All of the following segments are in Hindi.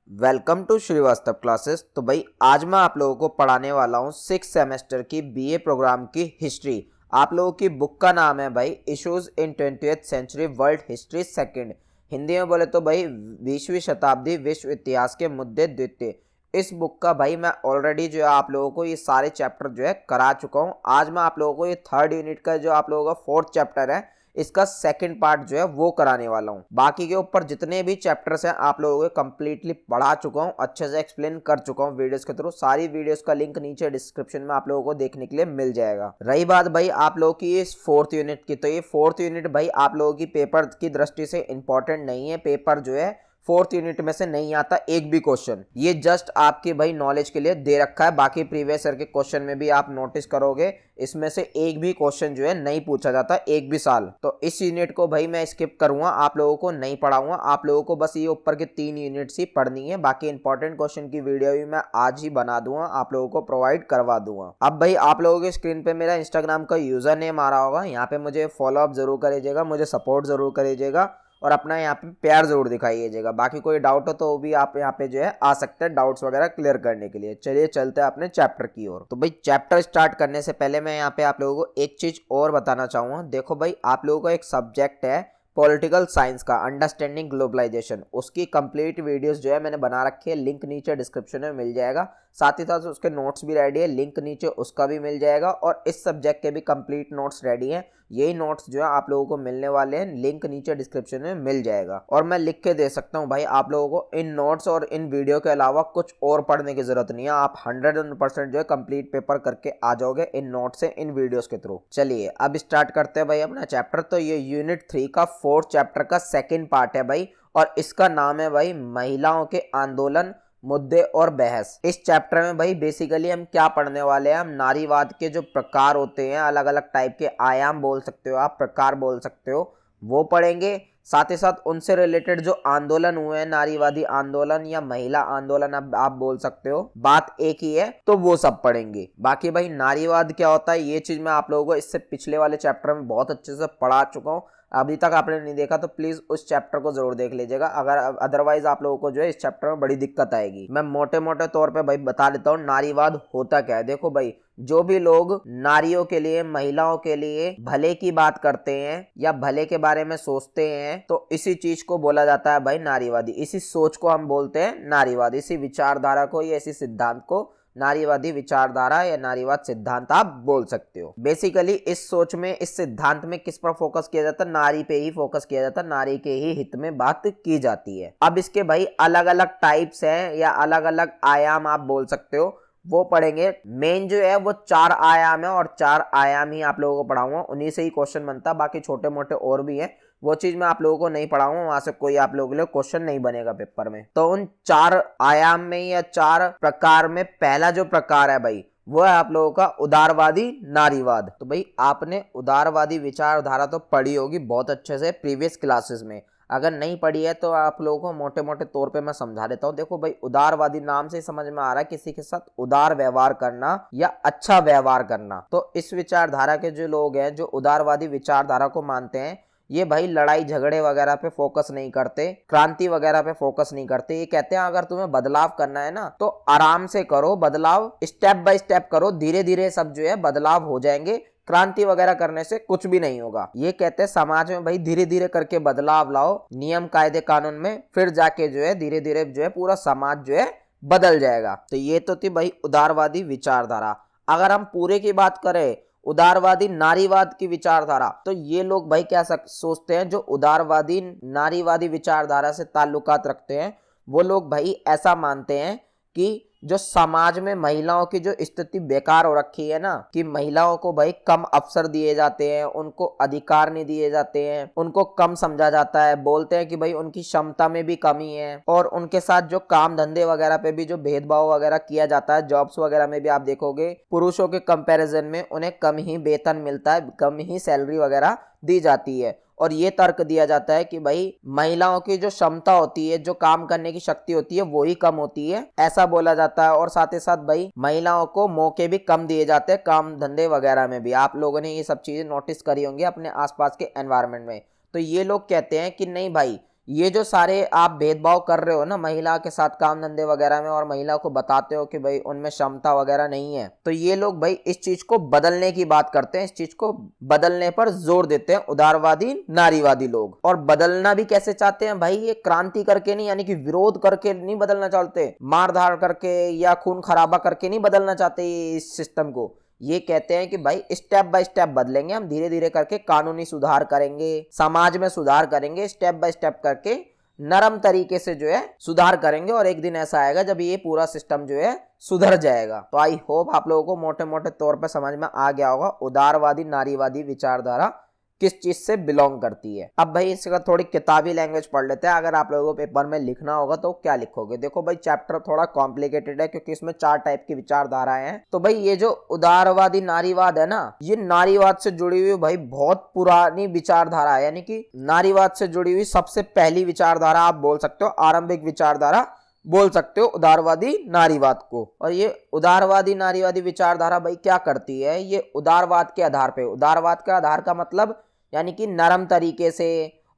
Welcome to Srivastava classes. तो भाई आज मैं आप लोगों को पढ़ाने वाला हूँ 6 सेमेस्टर की बीए प्रोग्राम की हिस्ट्री। आप लोगों की बुक का नाम है भाई issues in 20th century world history second. Hindi में बोले तो भाई 20वीं शताब्दी विश्व इतिहास के मुद्दे द्वितीय। इस बुक का भाई मैं ऑलरेडी जो है आप लोगों को ये सारे चैप्टर जो है करा चुका हूँ। आज मैं आप लोगों को ये थर्ड यूनिट का जो आप लोगों का फोर्थ चैप्टर है इसका सेकंड पार्ट जो है वो कराने वाला हूँ। बाकी के ऊपर जितने भी चैप्टर्स हैं आप लोगों को कंप्लीटली पढ़ा चुका हूँ, अच्छे से एक्सप्लेन कर चुका हूँ वीडियोस के थ्रू। सारी वीडियोस का लिंक नीचे डिस्क्रिप्शन में आप लोगों को देखने के लिए मिल जाएगा। रही बात भाई आप लोगों की इस फोर्थ यूनिट की, तो ये फोर्थ यूनिट भाई आप लोगों की पेपर की दृष्टि से इंपॉर्टेंट नहीं है। पेपर जो है फोर्थ यूनिट में से नहीं आता एक भी क्वेश्चन, ये जस्ट आपके भाई नॉलेज के लिए दे रखा है। बाकी प्रीवियस ईयर के क्वेश्चन में भी आप नोटिस करोगे इसमें से एक भी क्वेश्चन जो है नहीं पूछा जाता एक भी साल। तो इस यूनिट को भाई मैं स्किप करूंगा, आप लोगों को नहीं पढ़ाऊंगा। आप लोगों को बस ये ऊपर के 3 यूनिट्स ही पढ़नी है। बाकी इंपॉर्टेंट क्वेश्चन की वीडियो भी मैं आज ही बना दूंगा, आप लोगों को प्रोवाइड करवा दूंगा। अब भाई आप लोगों के स्क्रीन पे मेरा इंस्टाग्राम का यूजर नेम आ रहा होगा, यहाँ पे मुझे फॉलो अप जरूर करिएगा, मुझे सपोर्ट जरूर करिएगा और अपना यहाँ पे प्यार जरूर दिखाइएगा। बाकी कोई डाउट हो तो भी आप यहाँ पे जो है आ सकते हैं डाउट्स वगैरह क्लियर करने के लिए। चलिए चलते हैं अपने चैप्टर की ओर। तो भाई चैप्टर स्टार्ट करने से पहले मैं यहाँ पे आप लोगों को एक चीज और बताना चाहूंगा। देखो भाई आप लोगों का एक सब्जेक्ट है पॉलिटिकल साइंस का अंडरस्टैंडिंग ग्लोबलाइजेशन, उसकी कंप्लीट वीडियोस जो है मैंने बना रखी है, लिंक नीचे डिस्क्रिप्शन में मिल जाएगा। साथ ही साथ उसके नोट्स भी रेडी है, लिंक नीचे उसका भी मिल जाएगा। और इस सब्जेक्ट के भी कंप्लीट नोट्स रेडी हैं, यही नोट्स जो है आप लोगों को मिलने वाले हैं, लिंक नीचे डिस्क्रिप्शन में मिल जाएगा। और मैं लिख के दे सकता हूँ भाई आप लोगों को इन नोट्स और इन वीडियो के अलावा कुछ और पढ़ने की जरूरत नहीं है। आप 100% जो है कंप्लीट पेपर करके आ जाओगे इन नोट्स से, इन वीडियोस के थ्रू। चलिए अब स्टार्ट करते हैं भाई अपना चैप्टर। तो ये यूनिट 3 का फोर्थ चैप्टर का सेकेंड पार्ट है भाई, और इसका नाम है भाई महिलाओं के आंदोलन, मुद्दे और बहस। इस चैप्टर में भाई बेसिकली हम क्या पढ़ने वाले हैं, हम नारीवाद के जो प्रकार होते हैं, अलग अलग टाइप के आयाम बोल सकते हो आप, प्रकार बोल सकते हो, वो पढ़ेंगे। साथ ही साथ उनसे रिलेटेड जो आंदोलन हुए हैं, नारीवादी आंदोलन या महिला आंदोलन अब आप बोल सकते हो, बात एक ही है, तो वो सब पढ़ेंगे। बाकी भाई नारीवाद क्या होता है ये चीज मैं आप लोगों को इससे पिछले वाले चैप्टर में बहुत अच्छे से पढ़ा चुका हूँ। अभी तक आपने नहीं देखा तो प्लीज उस चैप्टर को जरूर देख लीजिएगा, अगर अदरवाइज आप लोगों को जो है इस चैप्टर में बड़ी दिक्कत आएगी। मैं मोटे मोटे तौर पे भाई बता देता हूँ नारीवाद होता क्या है। देखो भाई जो भी लोग नारियों के लिए, महिलाओं के लिए भले की बात करते हैं या भले के बारे में सोचते हैं, तो इसी चीज को बोला जाता है भाई नारीवादी। इसी सोच को हम बोलते हैं नारीवाद, इसी विचारधारा को या इसी सिद्धांत को नारीवादी विचारधारा या नारीवाद सिद्धांत आप बोल सकते हो। बेसिकली इस सोच में, इस सिद्धांत में किस पर फोकस किया जाता है, नारी पे ही फोकस किया जाता है, नारी के ही हित में बात की जाती है। अब इसके भाई अलग अलग टाइप्स हैं या अलग अलग आयाम आप बोल सकते हो, वो पढ़ेंगे। मेन जो है वो 4 आयाम है और 4 आयाम ही आप लोगों को पढ़ाऊंगा, उन्हीं से ही क्वेश्चन बनता है। बाकी छोटे मोटे और भी हैं, वो चीज मैं आप लोगों को नहीं पढ़ाऊंगा, वहां से कोई आप लोगों के लिए क्वेश्चन नहीं बनेगा पेपर में। तो उन 4 आयाम में या 4 प्रकार में पहला जो प्रकार है भाई वो है आप लोगों का उदारवादी नारीवाद। तो भाई आपने उदारवादी विचारधारा तो पढ़ी होगी बहुत अच्छे से प्रीवियस क्लासेस में, अगर नहीं पढ़ी है तो आप लोगों को मोटे मोटे तौर पे मैं समझा देता हूँ। देखो भाई उदारवादी नाम से समझ में आ रहा है किसी के साथ उदार व्यवहार करना या अच्छा व्यवहार करना। तो इस विचारधारा के जो लोग हैं जो उदारवादी विचारधारा को मानते हैं, ये भाई लड़ाई झगड़े वगैरह पे फोकस नहीं करते, क्रांति वगैरह पे फोकस नहीं करते। ये कहते हैं अगर तुम्हें बदलाव करना है ना तो आराम से करो, बदलाव स्टेप बाय स्टेप करो, धीरे धीरे सब जो है बदलाव हो जाएंगे, क्रांति वगैरह करने से कुछ भी नहीं होगा। ये कहते हैं समाज में भाई धीरे धीरे करके बदलाव लाओ नियम कायदे कानून में, फिर जाके जो है धीरे धीरे जो है पूरा समाज जो है बदल जाएगा। तो ये तो थी भाई उदारवादी विचारधारा। अगर हम पूरे की बात करें उदारवादी नारीवाद की विचारधारा, तो ये लोग भाई क्या सोचते हैं, जो उदारवादी नारीवादी विचारधारा से ताल्लुकात रखते हैं वो लोग भाई ऐसा मानते हैं कि जो समाज में महिलाओं की जो स्थिति बेकार हो रखी है ना, कि महिलाओं को भाई कम अवसर दिए जाते हैं, उनको अधिकार नहीं दिए जाते हैं, उनको कम समझा जाता है, बोलते हैं कि भाई उनकी क्षमता में भी कमी है, और उनके साथ जो काम धंधे वगैरह पे भी जो भेदभाव वगैरह किया जाता है, जॉब्स वगैरह में भी आप देखोगे पुरुषों के कंपैरिजन में उन्हें कम ही वेतन मिलता है, कम ही सैलरी वगैरह दी जाती है। और ये तर्क दिया जाता है कि भाई महिलाओं की जो क्षमता होती है, जो काम करने की शक्ति होती है वो ही कम होती है, ऐसा बोला जाता है। और साथ ही साथ भाई महिलाओं को मौके भी कम दिए जाते हैं काम धंधे वगैरह में भी। आप लोगों ने ये सब चीजें नोटिस करी होंगी अपने आसपास के एनवायरनमेंट में। तो ये लोग कहते हैं कि नहीं भाई ये जो सारे आप भेदभाव कर रहे हो ना महिला के साथ काम धंधे वगैरह में, और महिला को बताते हो कि भाई उनमें क्षमता वगैरह नहीं है, तो ये लोग भाई इस चीज को बदलने की बात करते हैं, इस चीज को बदलने पर जोर देते हैं उदारवादी नारीवादी लोग। और बदलना भी कैसे चाहते हैं भाई, ये क्रांति करके नहीं, यानी कि विरोध करके नहीं बदलना चाहते, मार धाड़ करके या खून खराबा करके नहीं बदलना चाहते इस सिस्टम को। ये कहते हैं कि भाई स्टेप बाय स्टेप बदलेंगे हम, धीरे धीरे करके कानूनी सुधार करेंगे, समाज में सुधार करेंगे, स्टेप बाय स्टेप करके नरम तरीके से जो है सुधार करेंगे, और एक दिन ऐसा आएगा जब ये पूरा सिस्टम जो है सुधर जाएगा। तो आई होप आप लोगों को मोटे मोटे तौर पर समझ में आ गया होगा उदारवादी नारीवादी विचारधारा किस चीज से बिलोंग करती है। अब भाई इसका थोड़ी किताबी लैंग्वेज पढ़ लेते हैं। अगर आप लोगों को पेपर में लिखना होगा तो क्या लिखोगे? देखो भाई चैप्टर थोड़ा कॉम्प्लिकेटेड है क्योंकि इसमें 4 टाइप की विचारधाराएं हैं। तो भाई ये जो उदारवादी नारीवाद है ना, ये नारीवाद से जुड़ी हुई भाई बहुत पुरानी विचारधारा है, यानी कि नारीवाद से जुड़ी हुई सबसे पहली विचारधारा आप बोल सकते हो, आरंभिक विचारधारा बोल सकते हो उदारवादी नारीवाद को। और ये उदारवादी नारीवादी विचारधारा भाई क्या करती है, ये उदारवाद के आधार पे, उदारवाद का आधार का मतलब यानी कि नरम तरीके से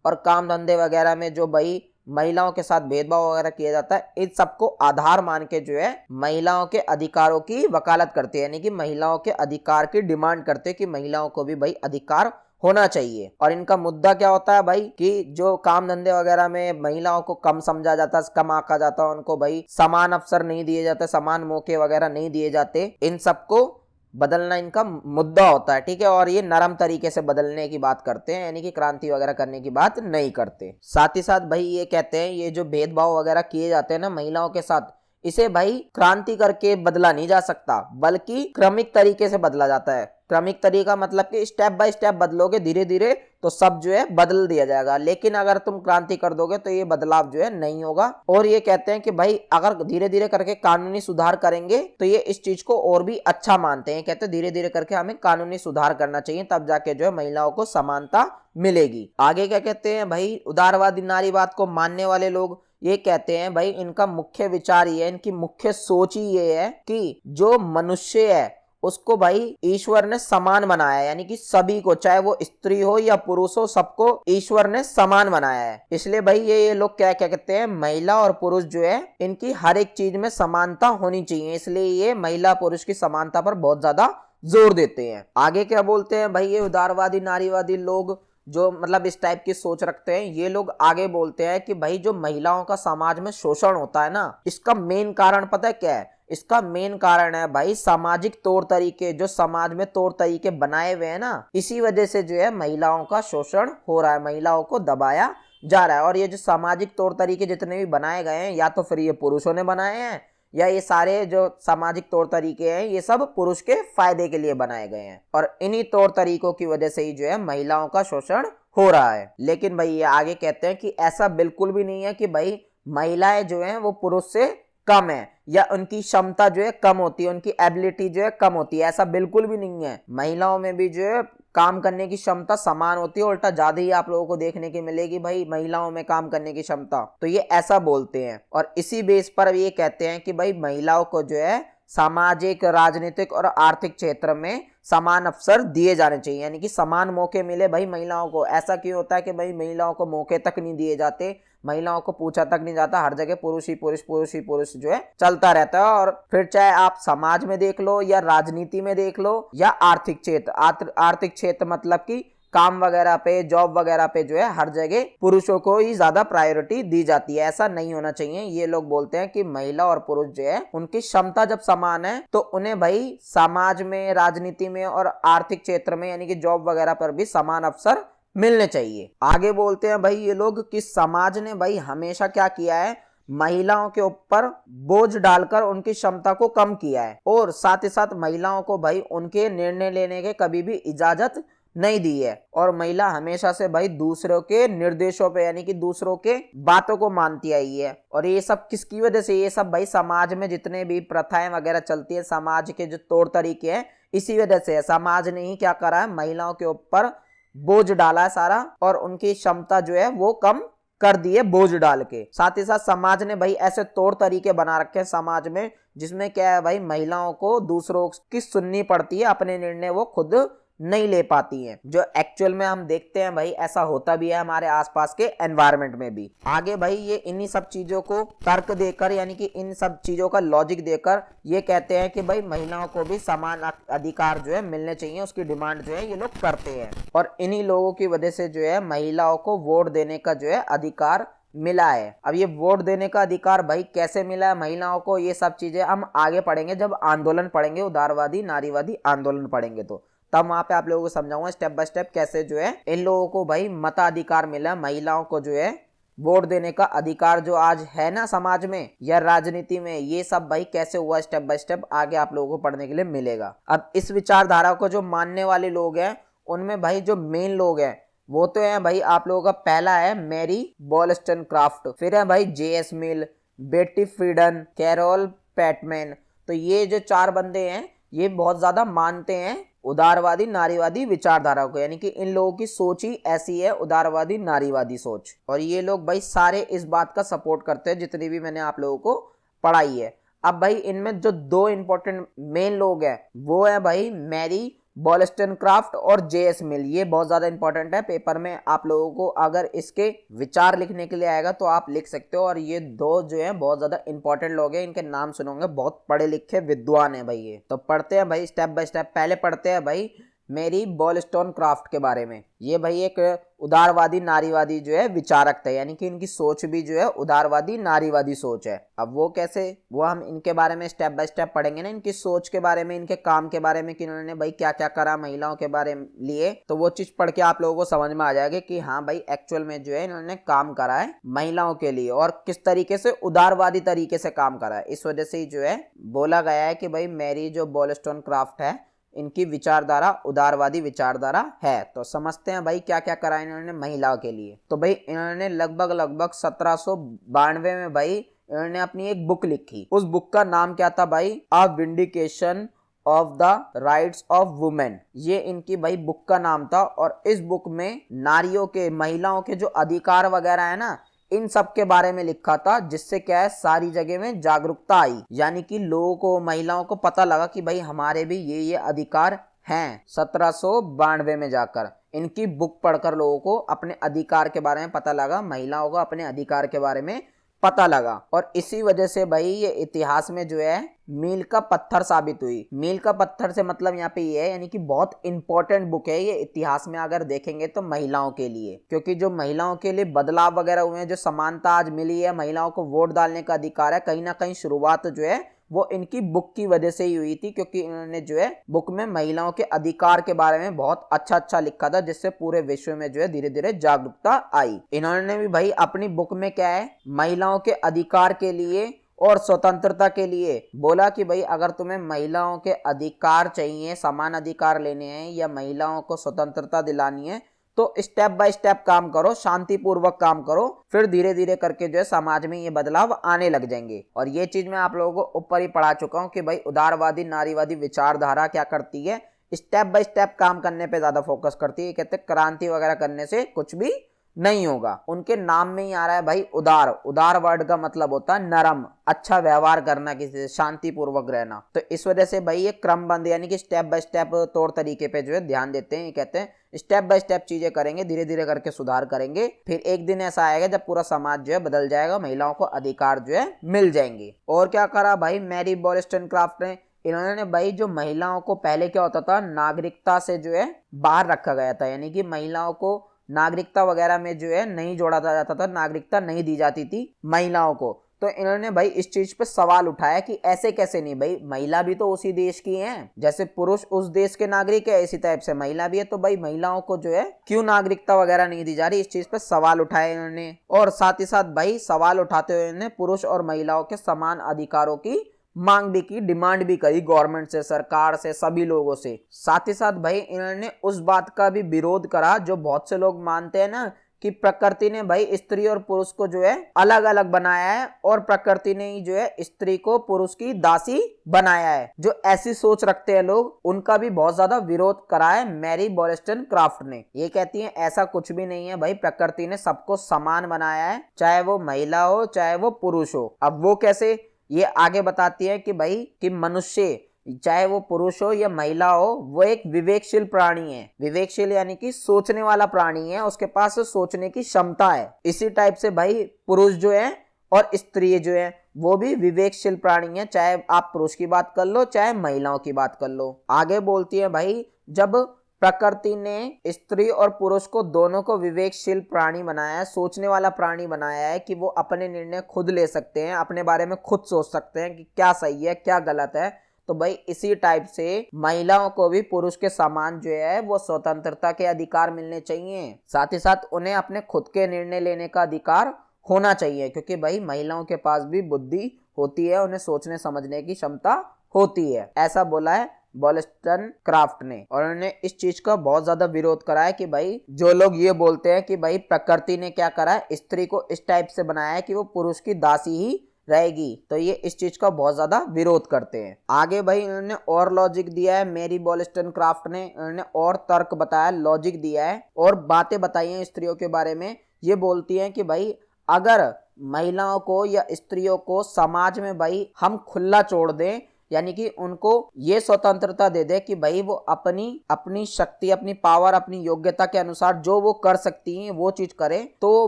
और काम धंधे वगैरह में जो भाई महिलाओं के साथ भेदभाव वगैरह किया जाता है, इन सबको आधार मान के जो है महिलाओं के अधिकारों की वकालत करते हैं, यानी कि महिलाओं के अधिकार की डिमांड करते हैं कि महिलाओं को भी भाई अधिकार होना चाहिए। और इनका मुद्दा क्या होता है भाई कि जो काम धंधे वगैरह में महिलाओं को कम समझा जाता है, कम आंका जाता है, उनको भाई समान अवसर नहीं दिए जाते, समान मौके वगैरह नहीं दिए जाते, इन सबको बदलना इनका मुद्दा होता है। ठीक है, और ये नरम तरीके से बदलने की बात करते हैं, यानी कि क्रांति वगैरह करने की बात नहीं करते। साथ ही साथ भाई ये कहते हैं ये जो भेदभाव वगैरह किए जाते हैं ना महिलाओं के साथ, इसे भाई क्रांति करके बदला नहीं जा सकता, बल्कि क्रमिक तरीके से बदला जाता है। क्रमिक तरीका मतलब कि स्टेप बाय स्टेप बदलोगे धीरे धीरे तो सब जो है बदल दिया जाएगा, लेकिन अगर तुम क्रांति कर दोगे तो ये बदलाव जो है नहीं होगा। और ये कहते हैं कि भाई अगर धीरे धीरे करके कानूनी सुधार करेंगे तो ये इस चीज को और भी अच्छा मानते हैं, कहते हैं धीरे धीरे करके हमें कानूनी सुधार करना चाहिए, तब जाके जो है महिलाओं को समानता मिलेगी। आगे क्या कहते हैं भाई उदारवादी नारीवाद को मानने वाले लोग, ये कहते हैं भाई इनका मुख्य विचार ये है, इनकी मुख्य सोच ही ये है कि जो मनुष्य है उसको भाई ईश्वर ने समान बनाया है, यानी कि सभी को, चाहे वो स्त्री हो या पुरुष हो, सबको ईश्वर ने समान बनाया है। इसलिए भाई ये लोग क्या क्या कहते हैं, महिला और पुरुष जो है इनकी हर एक चीज में समानता होनी चाहिए, इसलिए ये महिला पुरुष की समानता पर बहुत ज्यादा जोर देते हैं। आगे क्या बोलते हैं भाई ये उदारवादी नारीवादी लोग जो मतलब इस टाइप की सोच रखते हैं, ये लोग आगे बोलते हैं कि भाई जो महिलाओं का समाज में शोषण होता है ना, इसका मेन कारण पता है क्या है? इसका मेन कारण है भाई सामाजिक तौर तरीके, जो समाज में तौर तरीके बनाए हुए हैं ना, इसी वजह से जो है महिलाओं का शोषण हो रहा है, महिलाओं को दबाया जा रहा है। और ये जो सामाजिक तौर तरीके जितने भी बनाए गए हैं, या तो फिर ये पुरुषों ने बनाए हैं, या ये सारे जो सामाजिक तौर तरीके हैं ये सब पुरुष के फायदे के लिए बनाए गए हैं, और इन्हीं तौर तरीकों की वजह से ही जो है महिलाओं का शोषण हो रहा है। लेकिन भाई ये आगे कहते हैं कि ऐसा बिल्कुल भी नहीं है कि भाई महिलाएं जो हैं वो पुरुष से कम है, या उनकी क्षमता जो है कम होती है, उनकी एबिलिटी जो है कम होती है, ऐसा बिल्कुल भी नहीं है। महिलाओं में भी जो है काम करने की क्षमता समान होती है, उल्टा ज्यादा ही आप लोगों को देखने की मिलेगी भाई महिलाओं में काम करने की क्षमता। तो ये ऐसा बोलते हैं, और इसी बेस पर ये कहते हैं कि भाई महिलाओं को जो है सामाजिक, राजनीतिक और आर्थिक क्षेत्र में समान अवसर दिए जाने चाहिए, यानी कि समान मौके मिले भाई महिलाओं को। ऐसा क्यों होता है कि भाई महिलाओं को मौके तक नहीं दिए जाते, महिलाओं को पूछा तक नहीं जाता, हर जगह पुरुष ही पुरुष, पुरुष ही पुरुष जो है चलता रहता है। और फिर चाहे आप समाज में देख लो या राजनीति में देख लो या आर्थिक क्षेत्र, आर्थिक क्षेत्र मतलब कि काम वगैरह पे, जॉब वगैरह पे जो है हर जगह पुरुषों को ही ज्यादा प्रायोरिटी दी जाती है, ऐसा नहीं होना चाहिए। ये लोग बोलते हैं कि महिला और पुरुष जो है उनकी क्षमता जब समान है तो उन्हें भाई समाज में, राजनीति में और आर्थिक क्षेत्र में यानी कि जॉब वगैरह पर भी समान अवसर मिलने चाहिए। आगे बोलते हैं भाई ये लोग कि समाज ने भाई हमेशा क्या किया है, महिलाओं के ऊपर बोझ डालकर उनकी क्षमता को कम किया है, और साथ ही साथ महिलाओं को भाई उनके निर्णय लेने के कभी भी इजाजत नहीं दी है, और महिला हमेशा से भाई दूसरों के निर्देशों पे यानी कि दूसरों के बातों को मानती आई है। और ये सब किसकी वजह से? ये सब भाई समाज में जितने भी प्रथाएं वगैरह चलती है, समाज के जो तौर तरीके हैं, इसी वजह से है। समाज ने ही क्या करा है, महिलाओं के ऊपर बोझ डाला है सारा, और उनकी क्षमता जो है वो कम कर दिए बोझ डाल के। साथ ही साथ समाज ने भाई ऐसे तौर तरीके बना रखे हैं समाज में, जिसमें क्या है भाई महिलाओं को दूसरों की सुननी पड़ती है, अपने निर्णय वो खुद नहीं ले पाती हैं, जो एक्चुअल में हम देखते हैं भाई ऐसा होता भी है हमारे आसपास के एनवायरनमेंट में भी। आगे भाई ये इन्हीं सब चीजों को तर्क देकर यानी कि इन सब चीजों का लॉजिक देकर ये कहते हैं कि भाई महिलाओं को भी समान अधिकार जो है मिलने चाहिए, उसकी डिमांड जो है ये लोग करते हैं। और इन्हीं लोगों की वजह से जो है महिलाओं को वोट देने का जो है अधिकार मिला है। अब ये वोट देने का अधिकार भाई कैसे मिला है महिलाओं को, ये सब चीजें हम आगे पढ़ेंगे जब आंदोलन पढ़ेंगे, उदारवादी नारीवादी आंदोलन पढ़ेंगे तो तब वहां पे आप लोगों को समझाऊंगा स्टेप बाय स्टेप कैसे जो है इन लोगों को भाई मताधिकार मिला, महिलाओं को जो है वोट देने का अधिकार जो आज है ना समाज में या राजनीति में, ये सब भाई कैसे हुआ स्टेप बाय स्टेप आगे आप लोगों को पढ़ने के लिए मिलेगा। अब इस विचारधारा को जो मानने वाले लोग हैं उनमें भाई जो मेन लोग हैं वो तो है भाई आप लोगों का पहला है मैरी वॉलस्टनक्राफ्ट, फिर है भाई जे.एस. मिल, बेटी फ्रीडन, कैरोल पैटमैन। तो ये जो चार बंदे हैं ये बहुत ज्यादा मानते हैं उदारवादी नारीवादी विचारधारा को, यानी कि इन लोगों की सोच ही ऐसी है उदारवादी नारीवादी सोच। और ये लोग भाई सारे इस बात का सपोर्ट करते हैं जितनी भी मैंने आप लोगों को पढ़ाई है। अब भाई इनमें जो दो इंपॉर्टेंट मेन लोग हैं वो है भाई मैरी वॉलस्टनक्राफ्ट और जे.एस. मिल। ये बहुत ज्यादा इंपॉर्टेंट है, पेपर में आप लोगों को अगर इसके विचार लिखने के लिए आएगा तो आप लिख सकते हो। और ये दो जो है बहुत ज्यादा इंपॉर्टेंट लोग हैं, इनके नाम सुनोगे, बहुत पढ़े लिखे विद्वान है भाई ये। तो पढ़ते हैं भाई स्टेप बाय स्टेप। पहले पढ़ते हैं भाई मैरी वॉलस्टनक्राफ्ट के बारे में। ये भाई एक उदारवादी नारीवादी जो है विचारक थे, यानी कि इनकी सोच भी जो है उदारवादी नारीवादी सोच है। अब वो कैसे, वो हम इनके बारे में स्टेप बाय स्टेप पढ़ेंगे ना, इनकी सोच के बारे में, इनके काम के बारे में कि इन्होंने भाई क्या क्या करा महिलाओं के बारे में लिए, तो वो चीज पढ़ के आप लोगों को समझ में आ जाएगा कि हाँ भाई एक्चुअल में जो है इन्होंने काम करा है महिलाओं के लिए और किस तरीके से उदारवादी तरीके से काम करा है। इस वजह से ही जो है बोला गया है कि भाई मैरी जो वॉलस्टनक्राफ्ट है इनकी विचारधारा उदारवादी विचारधारा है। तो समझते हैं भाई क्या क्या करा इन्होंने महिलाओं के लिए। तो भाई इन्होंने लगभग 1792 में भाई इन्होंने अपनी एक बुक लिखी। उस बुक का नाम क्या था भाई, a vindication of the rights of women. ये इनकी भाई बुक का नाम था। और इस बुक में नारियों के, महिलाओं के जो अधिकार वगैरह है ना, इन सब के बारे में लिखा था, जिससे क्या है सारी जगह में जागरूकता आई, यानी कि लोगों को, महिलाओं को पता लगा कि भाई हमारे भी ये अधिकार हैं। 1792 में जाकर इनकी बुक पढ़कर लोगों को अपने अधिकार के बारे में पता लगा, महिलाओं को अपने अधिकार के बारे में पता लगा। और इसी वजह से भाई ये इतिहास में जो है मील का पत्थर साबित हुई। मील का पत्थर से मतलब यहाँ पे ये है यानी कि बहुत इंपॉर्टेंट बुक है ये इतिहास में अगर देखेंगे तो महिलाओं के लिए, क्योंकि जो महिलाओं के लिए बदलाव वगैरह हुए हैं, जो समानता आज मिली है, महिलाओं को वोट डालने का अधिकार है, कहीं ना कहीं शुरुआत जो है वो इनकी बुक की वजह से ही हुई थी, क्योंकि इन्होंने जो है बुक में महिलाओं के अधिकार के बारे में बहुत अच्छा लिखा था, जिससे पूरे विश्व में जो है धीरे धीरे जागरूकता आई। इन्होंने भी भाई अपनी बुक में क्या है महिलाओं के अधिकार के लिए और स्वतंत्रता के लिए बोला कि भाई अगर तुम्हें महिलाओं के अधिकार चाहिए, समान अधिकार लेने हैं या महिलाओं को स्वतंत्रता दिलानी है तो स्टेप बाय स्टेप काम करो, शांतिपूर्वक काम करो, फिर धीरे धीरे करके जो है समाज में ये बदलाव आने लग जाएंगे। और ये चीज मैं आप लोगों को ऊपर ही पढ़ा चुका हूँ कि भाई उदारवादी नारीवादी विचारधारा क्या करती है, स्टेप बाय स्टेप काम करने पे ज्यादा फोकस करती है। कहते हैं क्रांति वगैरह करने से कुछ भी नहीं होगा। उनके नाम में ही आ रहा है भाई उदार। उदार वर्ड का मतलब होता है नरम, अच्छा व्यवहार करना, किसी से शांतिपूर्वक रहना। तो इस वजह से भाई ये क्रमबद्ध यानी कि स्टेप बाय स्टेप तौर तरीके पे जो है ध्यान देते हैं। ये कहते हैं स्टेप बाय स्टेप चीजें करेंगे, धीरे धीरे करके सुधार करेंगे, फिर एक दिन ऐसा आएगा जब पूरा समाज जो है बदल जाएगा, महिलाओं को अधिकार जो है मिल जाएंगे। और क्या करा भाई मैरी वॉलस्टनक्राफ्ट ने, इन्होंने भाई जो महिलाओं को पहले क्या होता था नागरिकता से जो है बाहर रखा गया था, यानी कि महिलाओं को नागरिकता वगैरह में जो है नहीं जोड़ा जाता था, नागरिकता नहीं दी जाती थी महिलाओं को। तो इन्होंने भाई इस चीज पे सवाल उठाया कि ऐसे कैसे नहीं, भाई महिला भी तो उसी देश की है, जैसे पुरुष उस देश के नागरिक है इसी टाइप से महिला भी है, तो भाई महिलाओं को जो है क्यों नागरिकता वगैरह नहीं दी जा रही। इस चीज पे सवाल उठाए इन्होंने। और साथ ही साथ भाई सवाल उठाते हुए इन्होंने पुरुष और महिलाओं के समान अधिकारों की मांग भी की, डिमांड भी करी गवर्नमेंट से, सरकार से, सभी लोगों से। साथ ही साथ भाई इन्होंने उस बात का भी विरोध करा जो बहुत से लोग मानते हैं ना कि प्रकृति ने भाई स्त्री और पुरुष को जो है अलग अलग बनाया है और प्रकृति ने ही जो है स्त्री को पुरुष की दासी बनाया है। जो ऐसी सोच रखते हैं लोग उनका भी बहुत ज्यादा विरोध करा है मैरी वॉलस्टनक्राफ्ट ने। ये कहती है ऐसा कुछ भी नहीं है भाई, प्रकृति ने सबको समान बनाया है, चाहे वो महिला हो चाहे वो पुरुष हो। अब वो कैसे, ये आगे बताती है कि भाई कि मनुष्य चाहे वो पुरुष हो या महिला हो, वो एक विवेकशील प्राणी है। विवेकशील यानी कि सोचने वाला प्राणी है, उसके पास सोचने की क्षमता है। इसी टाइप से भाई पुरुष जो है और स्त्री जो है वो भी विवेकशील प्राणी है, चाहे आप पुरुष की बात कर लो चाहे महिलाओं की बात कर लो। आगे बोलती है भाई, जब प्रकृति ने स्त्री और पुरुष को दोनों को विवेकशील प्राणी बनाया है, सोचने वाला प्राणी बनाया है कि वो अपने निर्णय खुद ले सकते हैं, अपने बारे में खुद सोच सकते हैं कि क्या सही है क्या गलत है, तो भाई इसी टाइप से महिलाओं को भी पुरुष के समान जो है वो स्वतंत्रता के अधिकार मिलने चाहिए। साथ ही साथ उन्हें अपने खुद के निर्णय लेने का अधिकार होना चाहिए, क्योंकि भाई महिलाओं के पास भी बुद्धि होती है, उन्हें सोचने समझने की क्षमता होती है। ऐसा बोला है वॉलस्टनक्राफ्ट ने। और उन्होंने इस चीज का बहुत ज्यादा विरोध करा है कि भाई जो लोग ये बोलते हैं कि भाई प्रकृति ने क्या करा है, स्त्री को इस टाइप से बनाया है कि वो पुरुष की दासी ही रहेगी, तो ये इस चीज का बहुत ज्यादा विरोध करते हैं। आगे भाई इन्होंने और लॉजिक दिया है, मेरी वॉलस्टनक्राफ्ट ने इन्होंने और तर्क बताया, लॉजिक दिया है और बातें बताई हैं स्त्रियों के बारे में। ये बोलती हैं कि भाई अगर महिलाओं को या स्त्रियों को समाज में भाई हम खुला छोड़ दें, यानी कि उनको ये स्वतंत्रता दे दे कि भाई वो अपनी शक्ति, अपनी पावर, अपनी योग्यता के अनुसार जो वो कर सकती हैं वो चीज करें, तो